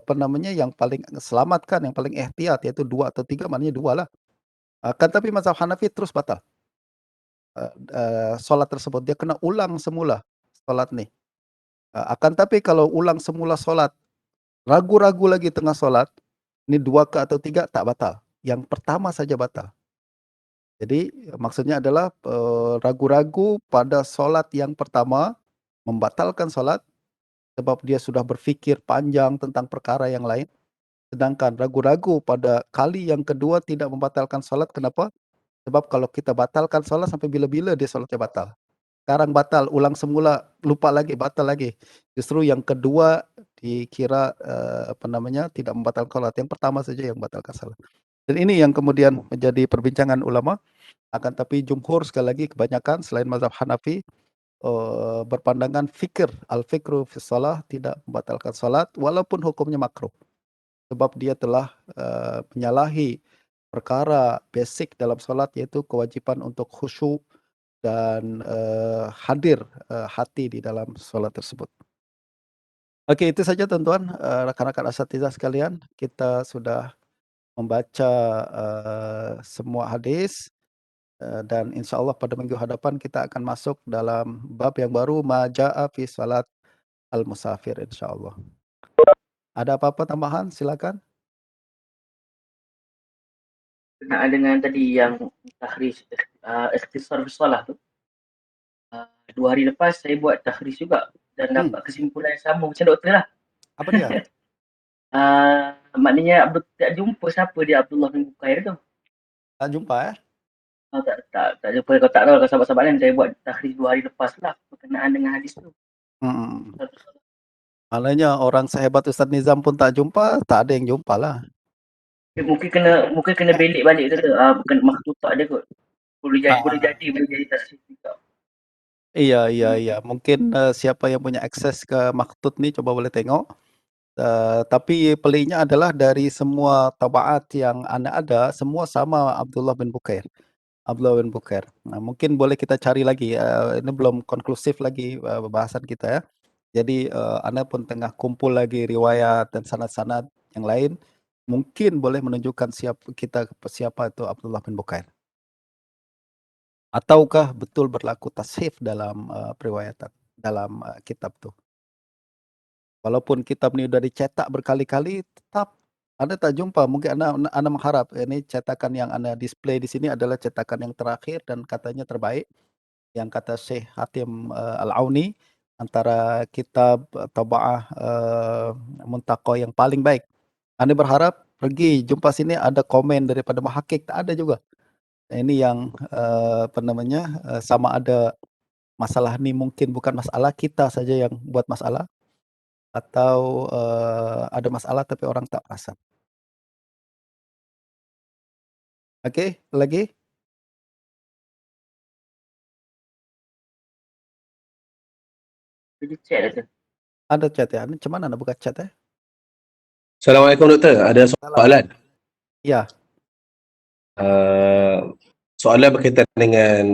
apa namanya, yang paling selamatkan, yang paling ihtiyat, yaitu 2 atau 3, maknanya 2 lah. Akan tapi mazhab Hanafi terus batal, sholat tersebut, dia kena ulang semula sholat nih. Akan tapi kalau ulang semula sholat, ragu-ragu lagi tengah sholat, ini 2 ke atau 3 tak batal, yang pertama saja batal. Jadi maksudnya adalah, ragu-ragu pada sholat yang pertama, membatalkan sholat, sebab dia sudah berfikir panjang tentang perkara yang lain, sedangkan ragu-ragu pada kali yang kedua tidak membatalkan sholat, kenapa? Sebab kalau kita batalkan sholat sampai bila-bila dia sholatnya batal. Sekarang batal, ulang semula, lupa lagi, batal lagi. Justru yang kedua dikira, apa namanya, tidak membatalkan sholat, yang pertama saja yang membatalkan sholat. Dan ini yang kemudian menjadi perbincangan ulama, akan tapi jumhur sekali lagi kebanyakan selain mazhab Hanafi, berpandangan fikr, al-fikru fi shalah tidak membatalkan salat walaupun hukumnya makruh. Sebab dia telah, menyalahi perkara basic dalam salat yaitu kewajiban untuk khusyuk dan, hadir, hati di dalam salat tersebut. Oke, itu saja tuan-tuan, rakan-rakan asatidz sekalian, kita sudah membaca, semua hadis. Dan insyaallah pada minggu hadapan kita akan masuk dalam bab yang baru ma jaa fi salat al-musafir insyaallah. Ada apa-apa tambahan? Silakan. Berkenaan dengan tadi yang takhris, ikhtisar fi shalah tu, 2 hari lepas saya buat takhris juga dan dapat kesimpulan yang sama macam doktor lah. Apa dia? Maknanya tak jumpa siapa dia Abdullah bin Bukair tu. Tak jumpa Tak jumpa, kalau tak tahu kalau sahabat-sahabat lain, saya buat takhris 2 hari lepas lah berkenaan dengan hadis tu. Maknanya orang sehebat Ustaz Nizam pun tak jumpa, tak ada yang jumpa lah. Mungkin kena belik balik tu, bukan makhtutak dia kot. Boleh jadi takhris juga. Iya. Mungkin, siapa yang punya akses ke maktut ni coba boleh tengok. Tapi peliknya adalah dari semua tabaat yang ana ada, semua sama Abdullah bin Bukair. Nah, mungkin boleh kita cari lagi, ini belum konklusif lagi, bahasan kita ya. Jadi, ana pun tengah kumpul lagi riwayat dan sanad-sanad yang lain, mungkin boleh menunjukkan siapa itu Abdullah bin Bukair. Ataukah betul berlaku tashif dalam, periwayatan, dalam, kitab tu. Walaupun kitab ni sudah dicetak berkali-kali, tetap ana tak jumpa. Mungkin ana mengharap ini cetakan yang ana display di sini adalah cetakan yang terakhir dan katanya terbaik, yang kata Syekh Hatim, Al-Auni, antara kitab, tabaah, Muntaqah yang paling baik. Ana berharap pergi jumpa sini ada komen daripada muhakkik, tak ada juga. Ini yang, apa namanya, sama ada masalah ni mungkin bukan masalah, kita saja yang buat masalah, atau, ada masalah tapi orang tak perasan. Okey, lagi? Jadi chat lah tu. Ada chat ya? Macam mana nak buka chat Assalamualaikum doktor, ada soalan. Ya. Soalan berkaitan dengan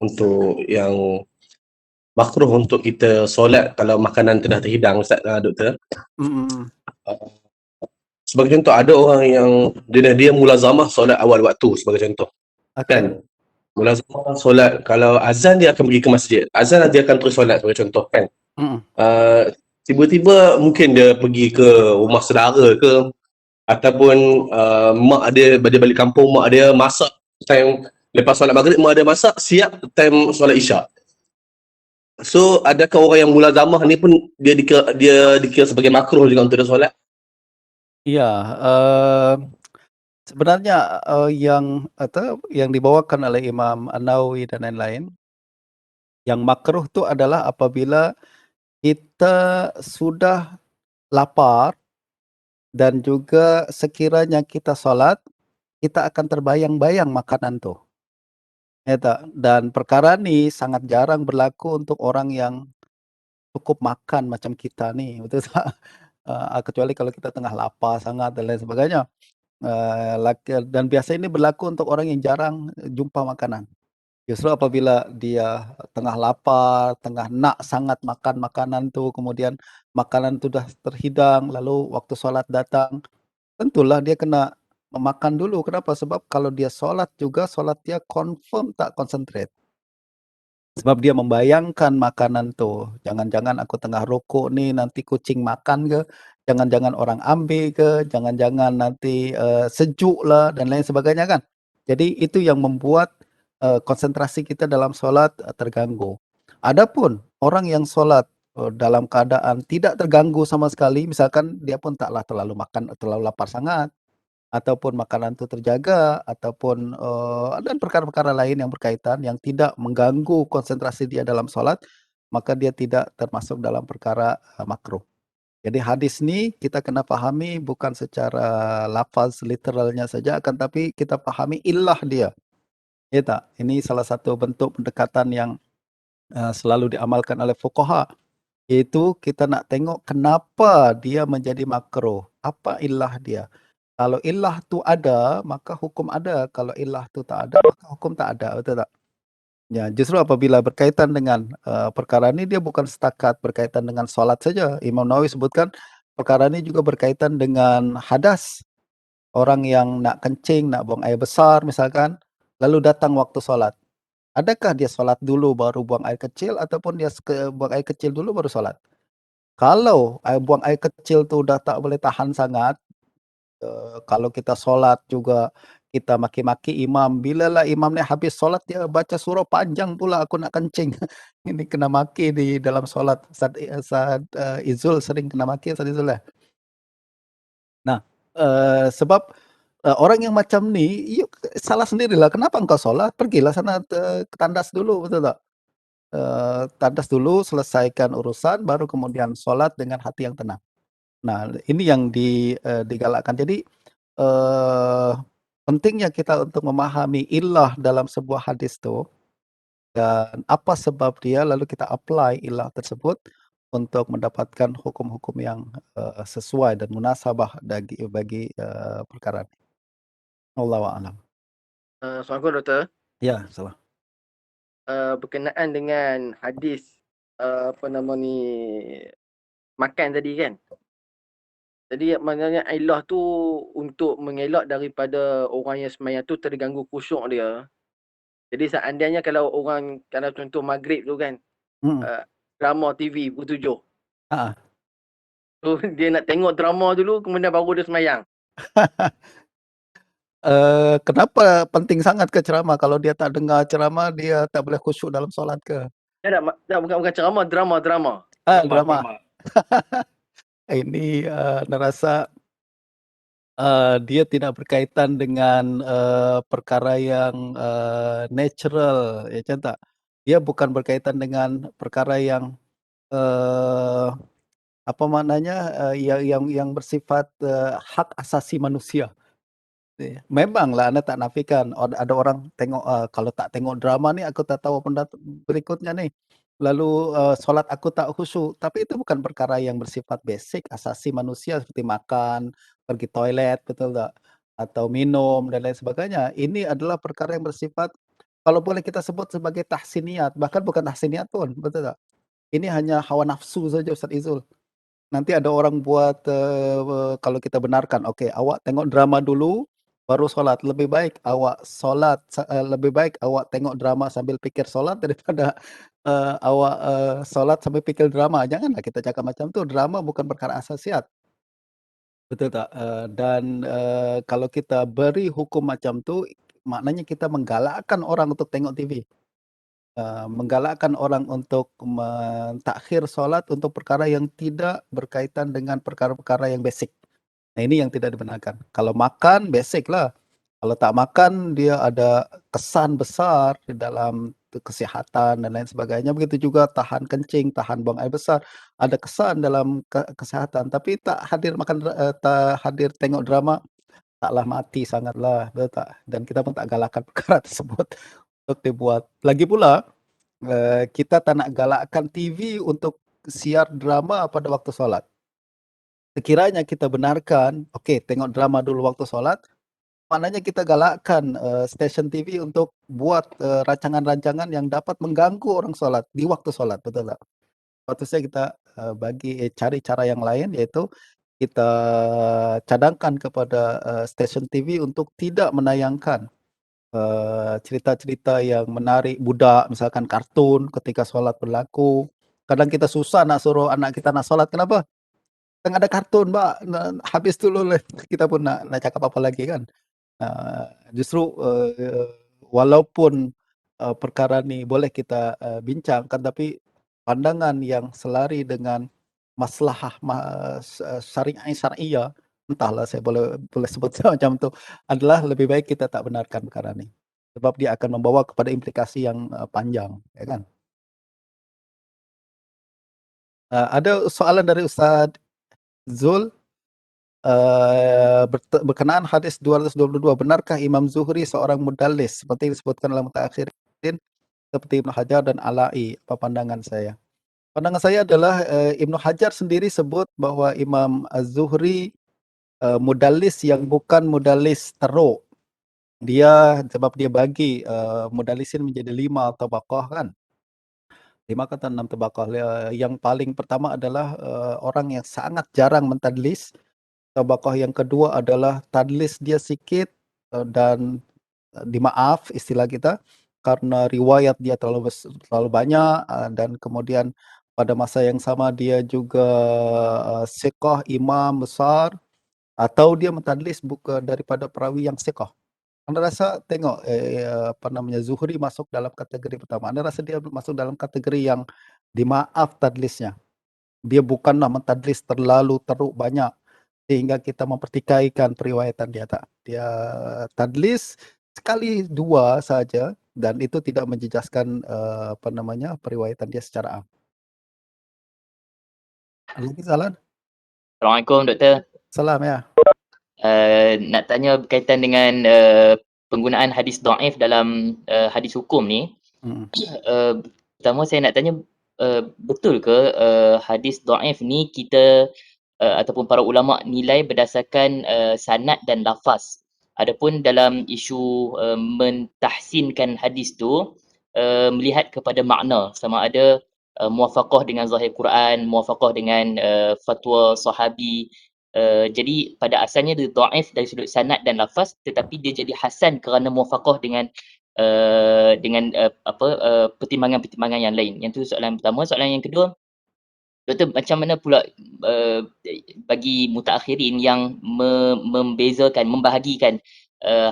untuk yang makruh untuk kita solat kalau makanan telah terhidang, Ustaz, doktor. Sebagai contoh, ada orang yang dia mulazamah solat awal waktu sebagai contoh. Kan? Mulazamah solat, kalau azan dia akan pergi ke masjid. Azan dia akan terus solat sebagai contoh kan. Tiba-tiba mungkin dia pergi ke rumah saudara ke, ataupun mak dia balik kampung, mak dia masak time lepas solat maghrib, mak dia masak siap time solat isyak. So adakah orang yang mulazamah ni pun dia dikira sebagai makruh juga untuk dia solat? Ya, sebenarnya, yang dibawakan oleh Imam An-Nawawi dan lain-lain, yang makruh tu adalah apabila kita sudah lapar dan juga sekiranya kita solat, kita akan terbayang-bayang makanan tu. Ya tak? Dan perkara ni sangat jarang berlaku untuk orang yang cukup makan macam kita ni, betul tak? Kecuali kalau kita tengah lapar sangat dan lain sebagainya. Dan biasa ini berlaku untuk orang yang jarang jumpa makanan. Justru apabila dia tengah lapar, tengah nak sangat makan makanan tu, kemudian makanan tu dah terhidang, lalu waktu solat datang, tentulah dia kena makan dulu. Kenapa? Sebab kalau dia solat juga, solat dia confirm tak konsentrate. Sebab dia membayangkan makanan tu, jangan-jangan aku tengah rukuk ni nanti kucing makan ke, jangan-jangan orang ambil ke, jangan-jangan nanti, sejuklah dan lain sebagainya kan. Jadi itu yang membuat, konsentrasi kita dalam solat, terganggu. Adapun orang yang solat, dalam keadaan tidak terganggu sama sekali, misalkan dia pun taklah terlalu lapar sangat, ataupun makanan itu terjaga, ataupun, dan perkara-perkara lain yang berkaitan yang tidak mengganggu konsentrasi dia dalam solat, maka dia tidak termasuk dalam perkara, makruh. Jadi hadis ni kita kena fahami bukan secara lafaz literalnya saja, akan tapi kita fahami illah dia, ya tak? Ini salah satu bentuk pendekatan yang, selalu diamalkan oleh fuqaha, iaitu kita nak tengok kenapa dia menjadi makruh, apa illah dia. Kalau illah tu ada, maka hukum ada. Kalau illah tu tak ada, maka hukum tak ada. Betul tak? Ya, justru apabila berkaitan dengan, perkara ni dia bukan setakat berkaitan dengan solat saja. Imam Nawawi sebutkan perkara ni juga berkaitan dengan hadas. Orang yang nak kencing, nak buang air besar misalkan, lalu datang waktu solat. Adakah dia solat dulu baru buang air kecil, ataupun dia buang air kecil dulu baru solat? Kalau buang air kecil tu dah tak boleh tahan sangat, kalau kita solat juga kita maki-maki imam, bilalah imam ni habis solat dia baca surah panjang pula aku nak kencing. Ini kena maki di dalam solat. Ustaz Izul sering kena maki Ustaz Izul Nah, sebab, orang yang macam ni, salah sendirilah, kenapa engkau solat? Pergilah sana tandas dulu, betul tak? Tandas dulu, selesaikan urusan, baru kemudian solat dengan hati yang tenang. Nah, ini yang digalakkan. Jadi, pentingnya kita untuk memahami illah dalam sebuah hadis tu, dan apa sebab dia, lalu kita apply illah tersebut untuk mendapatkan hukum-hukum yang, sesuai dan munasabah bagi, perkara ni. Wallahu a'lam. Assalamualaikum doktor. Ya, salah. Berkenaan dengan hadis makan tadi kan. Jadi maknanya illah tu untuk mengelak daripada orang yang sembahyang tu terganggu khusyuk dia. Jadi seandainya kalau contoh maghrib tu kan, drama TV pukul 7. So dia nak tengok drama dulu kemudian baru dia sembahyang. Kenapa penting sangat ke ceramah? Kalau dia tak dengar ceramah, dia tak boleh khusyuk dalam solat ke? Bukan ceramah, drama. Drama. Ini, Anda rasa, dia tidak berkaitan dengan, perkara yang, natural, ya macam tak? Dia bukan berkaitan dengan perkara yang apa maknanya, yang bersifat, hak asasi manusia. Iya, memanglah anda tak nafikan ada orang tengok, kalau tak tengok drama ni aku tak tahu apa berikutnya nih. Lalu, solat aku tak khusyuk, tapi itu bukan perkara yang bersifat basic asasi manusia seperti makan, pergi toilet, betul tak? Atau minum dan lain sebagainya. Ini adalah perkara yang bersifat kalau boleh kita sebut sebagai tahsiniyat, bahkan bukan tahsiniyat pun, betul tak? Ini hanya hawa nafsu saja Ustaz Izul. Nanti ada orang buat, kalau kita benarkan, "Okey, awak tengok drama dulu, baru solat." Lebih baik awak solat lebih baik awak tengok drama sambil fikir solat daripada, awak, solat sambil fikir drama. Janganlah kita cakap macam tu, drama bukan perkara asasiat, betul tak? Dan, kalau kita beri hukum macam tu, maknanya kita menggalakkan orang untuk tengok TV. Menggalakkan orang untuk mentakhir solat untuk perkara yang tidak berkaitan dengan perkara-perkara yang basic. Nah ini yang tidak dibenarkan. Kalau makan basic-lah, kalau tak makan dia ada kesan besar di dalam kesihatan dan lain sebagainya. Begitu juga tahan kencing, tahan buang air besar, ada kesan dalam kesehatan. Tapi tak hadir tak hadir tengok drama, taklah mati sangatlah, betul tak? Dan kita pun tak galakkan perkara tersebut untuk dibuat. Lagi pula kita tak nak galakkan TV untuk siar drama pada waktu solat. Sekiranya kita benarkan, okey tengok drama dulu waktu solat, maknanya kita galakkan, stesen TV untuk buat, rancangan-rancangan yang dapat mengganggu orang solat, di waktu solat, betul tak? Sepatutnya kita, cari cara yang lain, iaitu kita cadangkan kepada, stesen TV untuk tidak menayangkan, cerita-cerita yang menarik budak, misalkan kartun ketika solat berlaku. Kadang kita susah nak suruh anak kita nak solat, kenapa? Kan ada kartun Mbak, habis dulu kita pun nak cakap apa lagi kan. Justru, walaupun, perkara ni boleh kita, bincangkan, tapi pandangan yang selari dengan maslahah syariah, entahlah saya boleh sebut macam tu, adalah lebih baik kita tak benarkan perkara ni. Sebab dia akan membawa kepada implikasi yang, panjang, ya kan. Ada soalan dari Ustaz Zul. Berkenaan hadis 222, benarkah Imam Zuhri seorang mudallis seperti disebutkan dalam Mutaakhirin seperti Ibnu Hajar dan Ala'i? Apa pandangan saya? Pandangan saya adalah, Ibnu Hajar sendiri sebut bahwa Imam Az-Zuhri, mudallis yang bukan mudallis teruk. Dia sebab dia bagi, mudallisin menjadi 5 tabaqah kan. 5 atau 6 tabaqah. Yang paling pertama adalah, orang yang sangat jarang mentadlis. Tabaqah yang kedua adalah tadlis dia sikit, dan, dimaaf istilah kita, karena riwayat dia terlalu banyak, dan kemudian pada masa yang sama dia juga, thiqah, imam besar, atau dia mentadlis daripada perawi yang thiqah. Anda rasa tengok, apa namanya, Zuhri masuk dalam kategori pertama. Anda rasa dia masuk dalam kategori yang dimaaf tadlisnya. Dia bukanlah mentadlis terlalu teruk banyak sehingga kita mempertikaikan periwayatan dia, tak. Dia tadlis sekali dua saja dan itu tidak menjejaskan, apa namanya, periwayatan dia secara am. Ada lagi soalan? Assalamualaikum Doktor. Salam ya. Nak tanya berkaitan dengan penggunaan hadis dhaif dalam hadis hukum ni. Pertama saya nak tanya, betul ke hadis dhaif ni kita ataupun para ulama nilai berdasarkan sanad dan lafaz. Adapun dalam isu mentahsinkan hadis tu melihat kepada makna, sama ada muwafaqah dengan zahir Quran, muwafaqah dengan fatwa sahabi. Jadi pada asalnya dia dhaif dari sudut sanad dan lafaz, tetapi dia jadi hasan kerana muwafaqah dengan pertimbangan-pertimbangan yang lain. Yang tu soalan pertama. Soalan yang kedua, Doktor, macam mana pula bagi mutaakhirin yang membezakan, membahagikan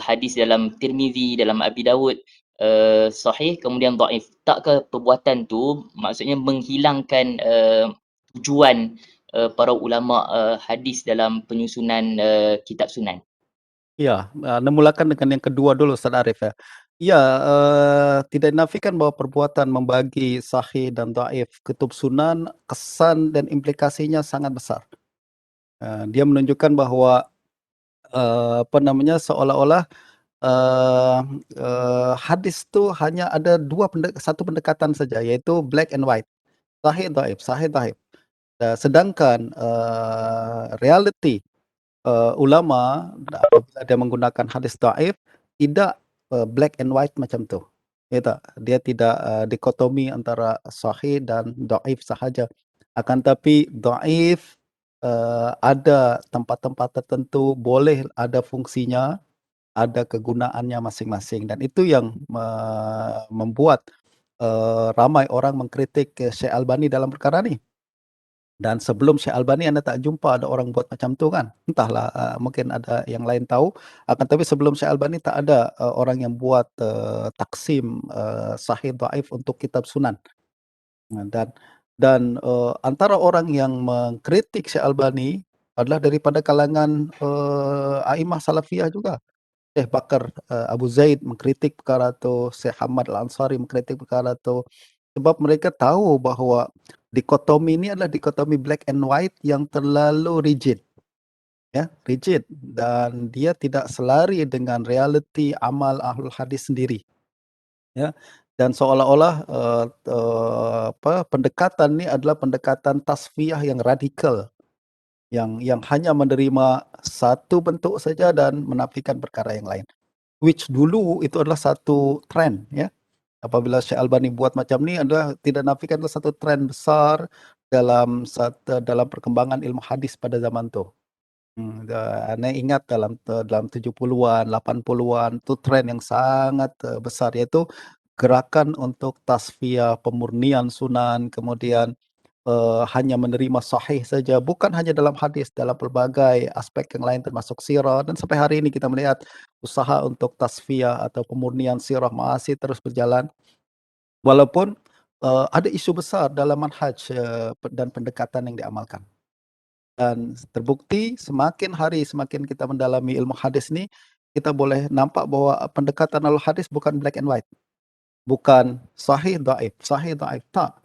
hadis dalam Tirmizi, dalam Abi Dawud, sahih kemudian dhaif? Takkah perbuatan tu maksudnya menghilangkan tujuan para ulama hadis dalam penyusunan kitab sunan? Ya, anda mulakan dengan yang kedua dulu Ustaz Arif ya. Ya, tidak dinafikan bahwa perbuatan membagi sahih dan dhaif kutub sunan, kesan dan implikasinya sangat besar. Dia menunjukkan bahwa, seolah-olah, eee hadis itu hanya ada satu pendekatan saja, yaitu black and white, sahih dhaif. Sedangkan, reality ulama apabila dia menggunakan hadis dhaif tidak, black and white macam tu, ya tak? Dia tidak, dikotomi antara sahih dan dhaif sahaja. Akan tapi dhaif, ada tempat-tempat tertentu boleh ada fungsinya, ada kegunaannya masing-masing dan itu yang membuat, ramai orang mengkritik, Syekh Albani dalam perkara ni. Dan sebelum Syekh Albani anda tak jumpa ada orang buat macam tu kan. Entahlah, mungkin ada yang lain tahu, akan tapi sebelum Syekh Albani tak ada, orang yang buat, taksim, sahih dhaif untuk kitab sunan. Dan antara orang yang mengkritik Syekh Albani adalah daripada kalangan, a'immah salafiyah juga. Syekh Bakar, Abu Zaid mengkritik perkara tu, Syekh Hamad Al-Ansari mengkritik perkara tu. Sebab mereka tahu bahawa dikotomi ini adalah dikotomi black and white yang terlalu rigid. Ya, rigid dan dia tidak selari dengan realiti amal ahlul hadis sendiri. Ya. Dan seolah-olah pendekatan ni adalah pendekatan tasfiyah yang radikal yang hanya menerima satu bentuk saja dan menafikan perkara yang lain. Which dulu itu adalah satu trend, ya. Apabila Syekh Albani buat macam ni adalah tidak nafikan adalah satu trend besar dalam perkembangan ilmu hadis pada zaman tu. Ana ingat dalam 70-an, 80-an tu trend yang sangat besar, iaitu gerakan untuk tasfiyah, pemurnian sunan, kemudian hanya menerima sahih saja, bukan hanya dalam hadis, dalam pelbagai aspek yang lain termasuk sirah, dan sampai hari ini kita melihat usaha untuk tasfiyah atau pemurnian sirah masih terus berjalan. Walaupun, ada isu besar dalam manhaj, dan pendekatan yang diamalkan. Dan terbukti semakin hari semakin kita mendalami ilmu hadis ni, kita boleh nampak bahawa pendekatan al-hadis bukan black and white. Bukan sahih dhaif, tak.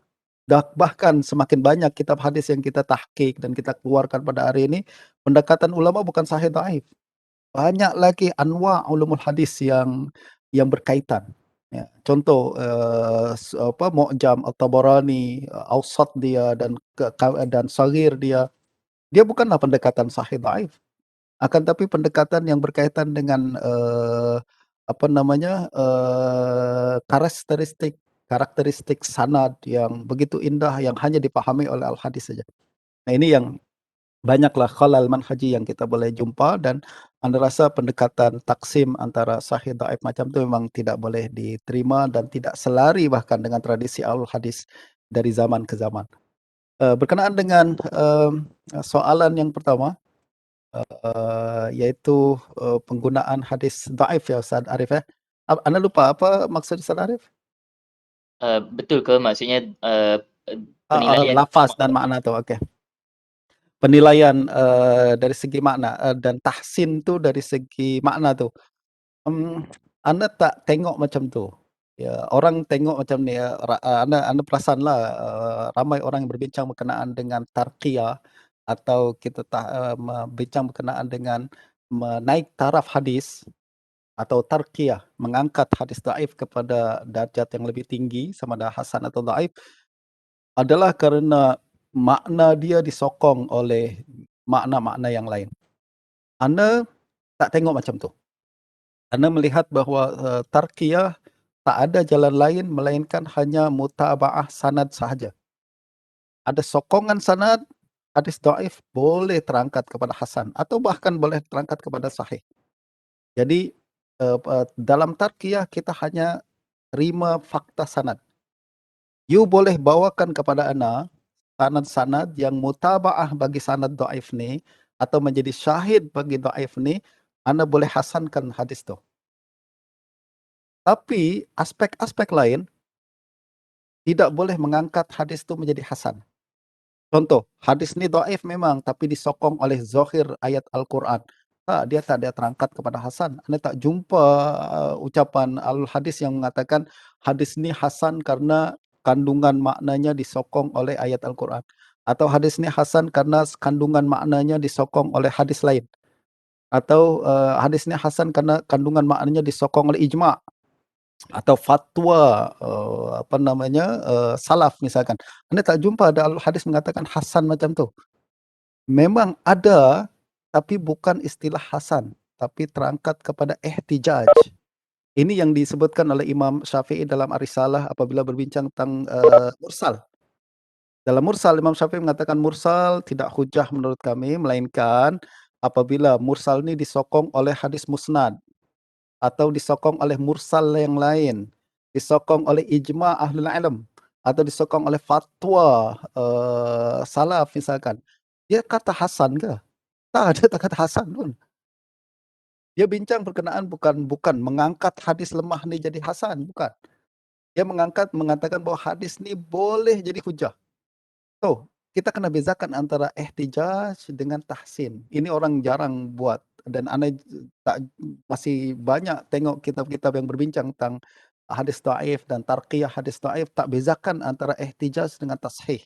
Bahkan semakin banyak kitab hadis yang kita tahqiq dan kita keluarkan pada hari ini, pendekatan ulama bukan sahih dhaif. Banyak lagi anwa' ulumul hadis yang berkaitan. Ya, contoh, Mu'jam At-Tabarani, Awsat dia dan Saghir dia. Dia bukanlah pendekatan sahih dhaif. Akan tapi pendekatan yang berkaitan dengan, karakteristik sanad yang begitu indah yang hanya dipahami oleh al-hadis saja. Nah, ini yang banyaklah khalal manhaji yang kita boleh jumpa dan anda rasa pendekatan taksim antara sahih dhaif macam tu memang tidak boleh diterima dan tidak selari bahkan dengan tradisi al-hadis dari zaman ke zaman. Berkenaan dengan, soalan yang pertama, iaitu, penggunaan hadis dhaif ya Ustaz Arif ya. Anda lupa apa maksud Ustaz Arif? Betul ke maksudnya penilaian Lafaz dan makna tu, okey. Penilaian, dari segi makna, dan tahsin tu dari segi makna tu. Anda tak tengok macam tu. Ya, orang tengok macam ni, anda perasanlah, ramai orang yang berbincang berkenaan dengan tarqiyah atau kita bincang berkenaan dengan menaik taraf hadis atau tarqiyah, mengangkat hadis dhaif kepada darjat yang lebih tinggi sama ada hasan atau dhaif, adalah kerana makna dia disokong oleh makna-makna yang lain. Anda tak tengok macam tu. Anda melihat bahawa, tarqiyah tak ada jalan lain melainkan hanya mutaba'ah sanad sahaja. Ada sokongan sanad, hadis dhaif boleh terangkat kepada hasan atau bahkan boleh terangkat kepada sahih. Jadi, dalam tarqiyah kita hanya terima fakta sanad. You boleh bawakan kepada ana sanad-sanad yang mutaba'ah bagi sanad dhaif ni atau menjadi syahid bagi dhaif ni, anda boleh hasankan hadis tu. Tapi aspek-aspek lain tidak boleh mengangkat hadis tu menjadi hasan. Contoh, hadis ni dhaif memang tapi disokong oleh zahir ayat Al-Quran. Tak, dia terangkat kepada hasan. Anda tak jumpa ucapan al-hadis yang mengatakan hadis ni hasan karena kandungan maknanya disokong oleh ayat Al-Quran. Atau hadis ni hasan karena kandungan maknanya disokong oleh hadis lain. Atau hadis ni hasan karena kandungan maknanya disokong oleh ijma' atau fatwa salaf misalkan. Anda tak jumpa ada hadis mengatakan hasan macam tu. Memang ada, tapi bukan istilah hasan, tapi terangkat kepada ihtijaj. Ini yang disebutkan oleh Imam Syafi'i dalam Ar-Risalah apabila berbincang tentang mursal. Dalam mursal, Imam Syafi'i mengatakan mursal tidak hujah menurut kami, melainkan apabila mursal ini disokong oleh hadis musnad atau disokong oleh mursal yang lain, disokong oleh ijma' ahlul ilm atau disokong oleh fatwa salaf misalkan. Dia kata hasan ke? Tak ada tak kata hasan pun. Dia bincang berkenaan bukan mengangkat hadis lemah ni jadi hasan, bukan. Dia mengatakan bahawa hadis ni boleh jadi hujah. So, kita kena bezakan antara ihtijaj dengan tahsin. Ini orang jarang buat dan anda masih banyak tengok kitab-kitab yang berbincang tentang hadis dhaif dan tarqiyah hadis dhaif, tak bezakan antara ihtijaj dengan tashih.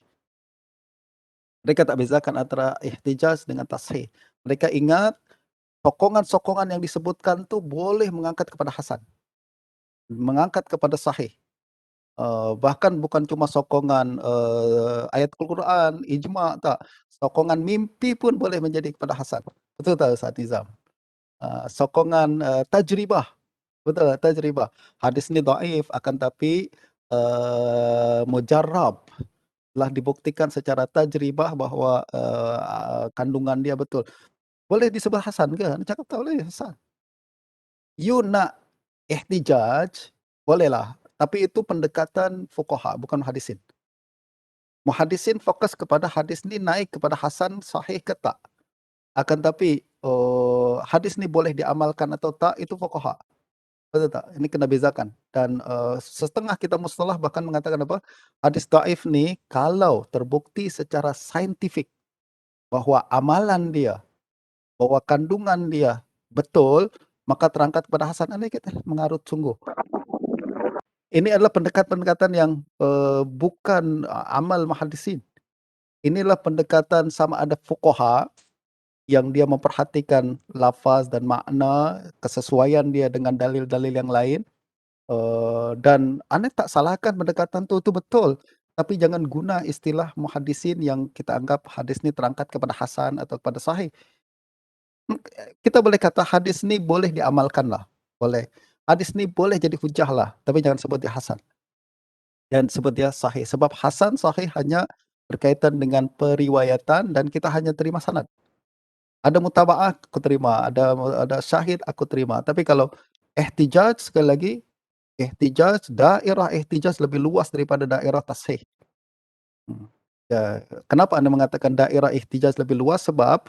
Mereka tak bezakan antara ihtijaj dengan tashih. Mereka ingat sokongan-sokongan yang disebutkan tu boleh mengangkat kepada hasan, mengangkat kepada sahih. Bahkan bukan cuma sokongan ayat Al-Quran, ijma' tak. Sokongan mimpi pun boleh menjadi kepada hasan. Betul tak Ustaz Nizam? Sokongan tajribah. Betul tak? Tajribah. Hadis ni dhaif akan tapi mujarrab. Telah dibuktikan secara tajribah bahawa kandungan dia betul. Boleh disebut hasan ke? Anda cakap tak boleh hasan. You nak ihtijaj, bolehlah. Tapi itu pendekatan fuqaha, bukan muhadisin. Muhadisin fokus kepada hadis ni naik kepada hasan sahih ke tak. Akan tapi hadis ni boleh diamalkan atau tak, itu fuqaha. Betul tak? Ini kena bezakan. Dan setengah kita mustalah bahkan mengatakan apa? Hadis dhaif ni kalau terbukti secara saintifik bahawa amalan dia, bahawa kandungan dia betul, maka terangkat kepada hasan. Anda kita mengarut sungguh. Ini adalah pendekatan-pendekatan yang bukan amal muhaddisin. Inilah pendekatan sama ada fuqaha yang dia memperhatikan lafaz dan makna, kesesuaian dia dengan dalil-dalil yang lain. Dan anda tak salahkan pendekatan itu betul. Tapi jangan guna istilah muhaddisin yang kita anggap hadis ni terangkat kepada hasan atau kepada sahih. Kita boleh kata hadis ni boleh diamalkan lah. Boleh. Hadis ni boleh jadi hujah lah. Tapi jangan sebut dia hasan. Dan sebut dia sahih. Sebab hasan sahih hanya berkaitan dengan periwayatan dan kita hanya terima sanad. Ada mutaba'ah aku terima, ada syahid aku terima. Tapi kalau ihtijaj, sekali lagi, daerah ihtijaj lebih luas daripada daerah tashih. Ya, kenapa anda mengatakan daerah ihtijaj lebih luas? Sebab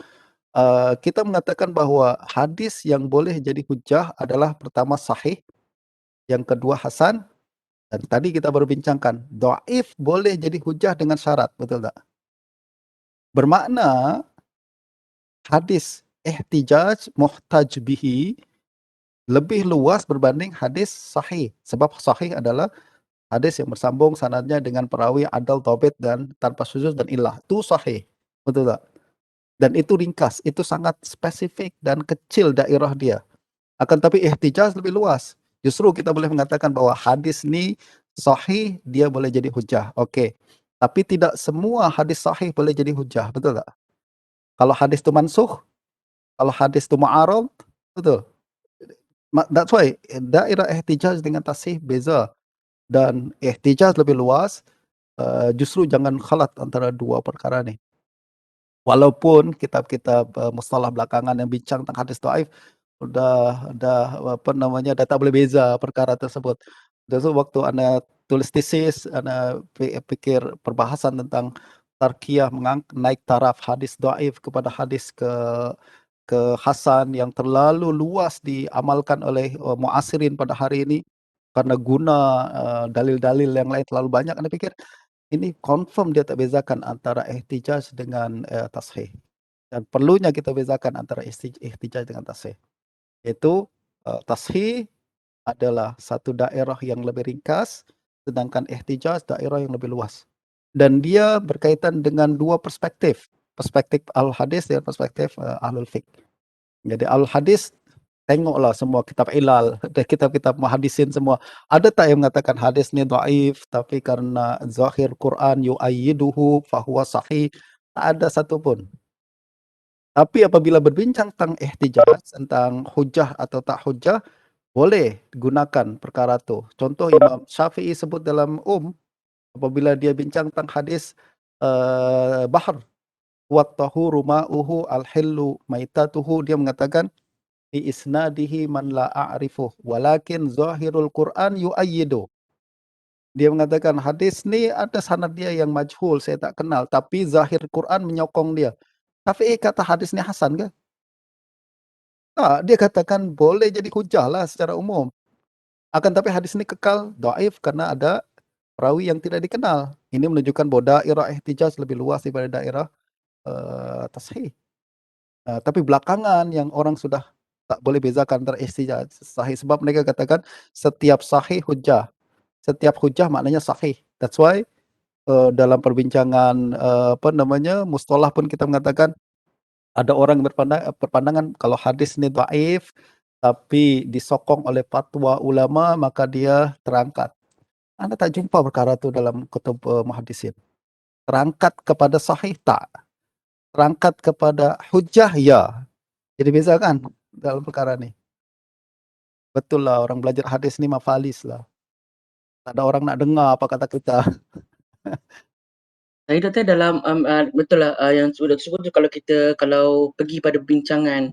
kita mengatakan bahawa hadis yang boleh jadi hujah adalah pertama sahih, yang kedua hasan, dan tadi kita berbincangkan dhaif boleh jadi hujah dengan syarat, betul tak? Bermakna hadis ihtijaj muhtaj bihi lebih luas berbanding hadis sahih. Sebab sahih adalah hadis yang bersambung sanadnya dengan perawi adal dhabit dan tanpa syuzuz dan illah. Itu sahih. Betul tak? Dan itu ringkas, itu sangat spesifik dan kecil daerah dia. Akan tapi ihtijaz lebih luas. Justru kita boleh mengatakan bahawa hadis ni sahih, dia boleh jadi hujah. Okey. Tapi tidak semua hadis sahih boleh jadi hujah. Betul tak? Kalau hadis tu mansukh, kalau hadis tu mu'arad, betul. That's why daerah ihtijaz dengan tasih beza. Dan ihtijaz lebih luas, justru jangan khalat antara dua perkara ni. Walaupun kitab-kitab mustalah belakangan yang bincang tentang hadis dhaif dah dah tak boleh beza perkara tersebut. Jadi waktu anda tulis tesis, anda fikir perbahasan tentang tarkiyah naik taraf hadis dhaif kepada hadis ke hasan yang terlalu luas diamalkan oleh muasirin pada hari ini karena guna dalil-dalil yang lain terlalu banyak. Anda fikir ini confirm dia tak bezakan antara ihtijaj dengan tashih. Dan perlunya kita bezakan antara ihtijaj dengan tashih. Yaitu tashih adalah satu daerah yang lebih ringkas, sedangkan ihtijaj daerah yang lebih luas. Dan dia berkaitan dengan dua perspektif. Perspektif al-hadis dan perspektif ahlul fiqh. Jadi al-hadis, tengoklah semua kitab ilal, dan kitab-kitab muhaddisin semua. Ada tak yang mengatakan hadis ni dhaif, tapi karena zahir Quran yu'ayyiduhu fahuwa sahih? Tak ada satu pun. Tapi apabila berbincang tentang ihtijaj, tentang hujah atau tak hujah, boleh gunakan perkara tu. Contoh Imam Syafi'i sebut dalam apabila dia bincang tentang hadis bahr, wat-tahuru ma'uhu al-hillu maitatuhu, dia mengatakan fi isnadihi man la a'rifuh walakin zahirul Quran yu'ayyidu. Dia mengatakan hadis ni ada sanad dia yang majhul, saya tak kenal, tapi zahir Quran menyokong dia. Syafi'i kata hadis ni hasan ke? Tak, dia katakan boleh jadi hujah lah secara umum. Akan tapi hadis ni kekal dhaif karena ada perawi yang tidak dikenal. Ini menunjukkan bahwa daerah ihtijaj lebih luas daripada daerah tashih. Tapi belakangan yang orang sudah tak boleh bezakan antara ihtijaj sahih, sebab mereka katakan setiap sahih hujah. Setiap hujah maknanya sahih. That's why dalam perbincangan mustalah pun kita mengatakan ada orang berpandangan kalau hadis ni dhaif tapi disokong oleh fatwa ulama maka dia terangkat. Anda tak jumpa perkara tu dalam kutub muhaddisin. Terangkat kepada sahih tak? Terangkat kepada hujah ya. Jadi beza kan dalam perkara ni. Betul lah, orang belajar hadis ni mafalis lah. Tak ada orang nak dengar apa kata kita. Saya Doktor dalam betul lah yang sudah disebut tu, kalau pergi pada bincangan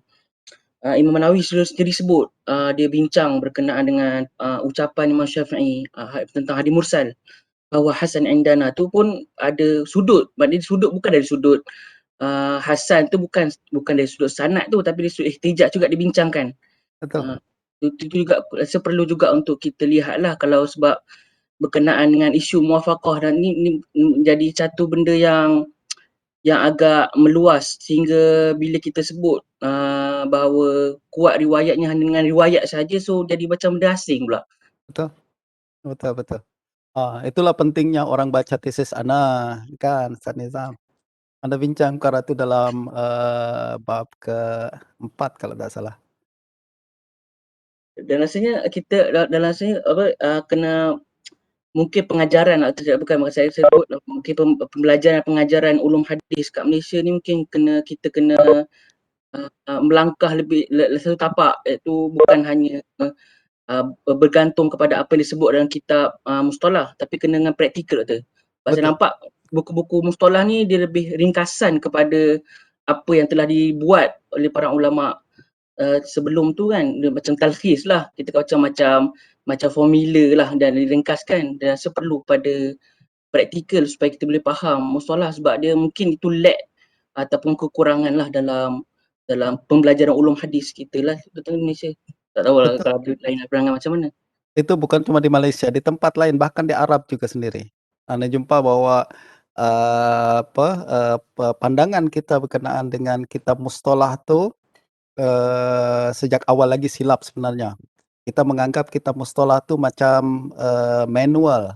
Imam Nawawi sendiri sebut dia bincang berkenaan dengan ucapan Imam Syafi'i tentang hadis mursal bahawa hasan indana tu pun ada sudut. Maknanya sudut bukan dari sudut hasan tu bukan dari sudut sanad tu, tapi dari sudut ihtijaj juga dibincangkan. Betul. Itu juga rasa perlu juga untuk kita lihatlah, kalau sebab berkenaan dengan isu muwafaqah dan ni menjadi satu benda yang agak meluas sehingga bila kita sebut bahawa kuat riwayatnya hanya dengan riwayat saja, so jadi macam benda asing pula. Betul. Itulah pentingnya orang baca tesis ana kan, Ustaz Nizam. Anda bincang perkara itu dalam bab ke-4 kalau tak salah. Dan rasanya kita dalam rasanya kena mungkin pengajaran atau tidak, bukan maksud saya sebut mungkin pembelajaran pengajaran ulum hadis kat Malaysia ni mungkin kita kena melangkah lebih satu tapak, iaitu bukan hanya bergantung kepada apa yang disebut dalam kitab mustalah, tapi kena dengan praktikal tu. Saya nampak buku-buku mustalah ni dia lebih ringkasan kepada apa yang telah dibuat oleh para ulama sebelum tu kan. Dia macam talkhis lah, kita macam formula lah dan diringkaskan, dan rasa perlu pada praktikal supaya kita boleh faham mustalah, sebab dia mungkin itu lack ataupun kekurangan lah dalam pembelajaran ulum hadis kita lah tentang Malaysia. Tak tahu lah kalau lain perangai macam mana. Itu bukan cuma di Malaysia, di tempat lain, bahkan di Arab juga sendiri. Anda jumpa bahwa pandangan kita berkenaan dengan kitab mustalah tu sejak awal lagi silap sebenarnya. Kita menganggap kitab mustalah tu macam manual.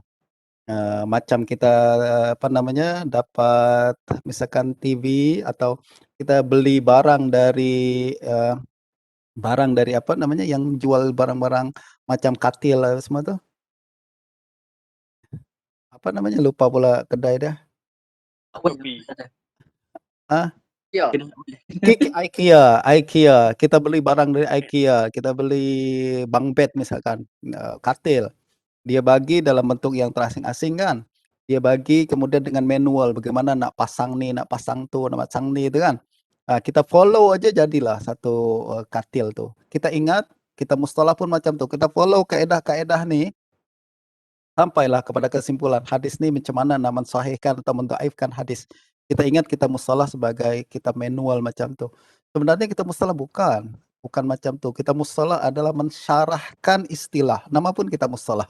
Macam kita dapat misalkan TV atau kita beli barang dari yang jual barang-barang macam katil semua tu. Lupa pula kedai dia. IKEA. Kita beli barang dari IKEA. Kita beli bunk bed misalkan, katil. Dia bagi dalam bentuk yang terasing-asing kan. Dia bagi kemudian dengan manual bagaimana nak pasang ni, nak pasang tu, nak pasang ni tu kan. Kita follow aja jadilah satu katil tu. Kita ingat, kita mustalah pun macam tu. Kita follow kaedah-kaedah ni sampailah kepada kesimpulan hadis ni macam mana nak mensahihkan atau mendhaifkan hadis. Kita ingat kita mustalah sebagai kitab manual macam tu. Sebenarnya kita mustalah bukan macam tu. Kita mustalah adalah mensyarahkan istilah. Nama pun kita mustalah.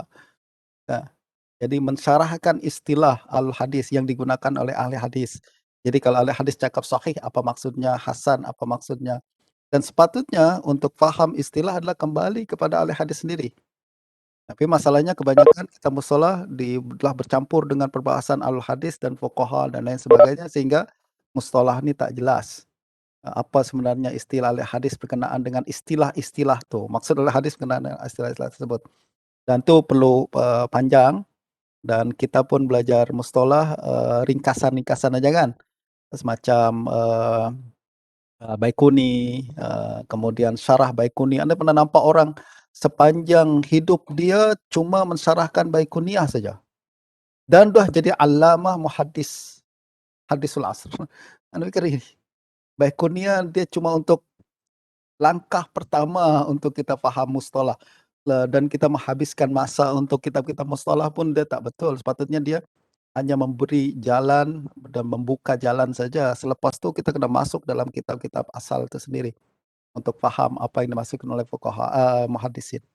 Jadi mensyarahkan istilah al-hadis yang digunakan oleh ahli hadis. Jadi kalau ahli hadis cakap sahih, apa maksudnya? Hasan, apa maksudnya? Dan sepatutnya untuk faham istilah adalah kembali kepada ahli hadis sendiri. Tapi masalahnya kebanyakan kita musola telah bercampur dengan perbahasan ahli hadis dan fuqaha dan lain sebagainya, sehingga mustalah ini tak jelas. Apa sebenarnya istilah ahli hadis berkenaan dengan istilah-istilah tu. Maksud ahli hadis berkenaan dengan istilah-istilah tersebut. Dan tu perlu panjang, dan kita pun belajar mustalah ringkasan-ringkasan aja kan. Semacam Baikuni, kemudian syarah Baikuni. Anda pernah nampak orang sepanjang hidup dia cuma mensyarahkan Baikuniyah saja. Dan dah jadi allamah muhaddis, hadisul asr. Anda fikir ini. Baikuniyah dia cuma untuk langkah pertama untuk kita faham mustalah. Dan kita menghabiskan masa untuk kitab-kitab mustalah pun dia tak betul. Sepatutnya dia hanya memberi jalan dan membuka jalan saja. Selepas tu kita kena masuk dalam kitab-kitab asal itu sendiri untuk faham apa yang dimaksudkan oleh fuqaha muhaddisin.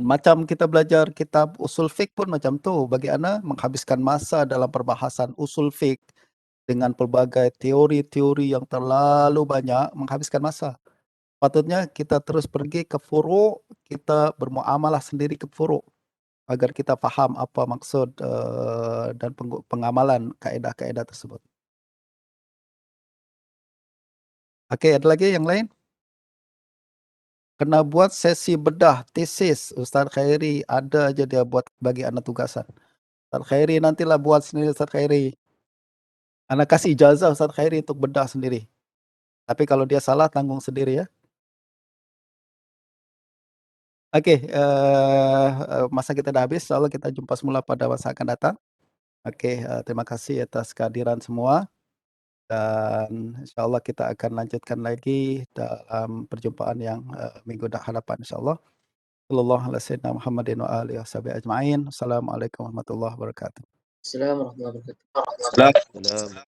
Macam kita belajar kitab usul fiqh pun macam tu. Bagaimana menghabiskan masa dalam perbahasan usul fiqh dengan pelbagai teori-teori yang terlalu banyak, menghabiskan masa. Patutnya kita terus pergi ke furu', kita bermuamalah sendiri ke furu' agar kita faham apa maksud dan pengamalan kaedah-kaedah tersebut. Okey, ada lagi yang lain? Kena buat sesi bedah, tesis. Ustaz Khairi ada aja dia buat bagi anak tugasan. Ustaz Khairi nantilah buat sendiri Ustaz Khairi. Anak kasih ijazah Ustaz Khairi untuk bedah sendiri. Tapi kalau dia salah, tanggung sendiri ya. Okey, masa kita dah habis. InsyaAllah kita jumpa semula pada masa akan datang. Okey, terima kasih atas kehadiran semua. Dan insyaAllah kita akan lanjutkan lagi dalam perjumpaan yang minggu hadapan insyaAllah. Sallallahu ala sayyidina Muhammadin wa alihi washabihi ajma'in. Assalamualaikum warahmatullahi wabarakatuh. Assalamualaikum warahmatullahi wabarakatuh. Salam. Salam.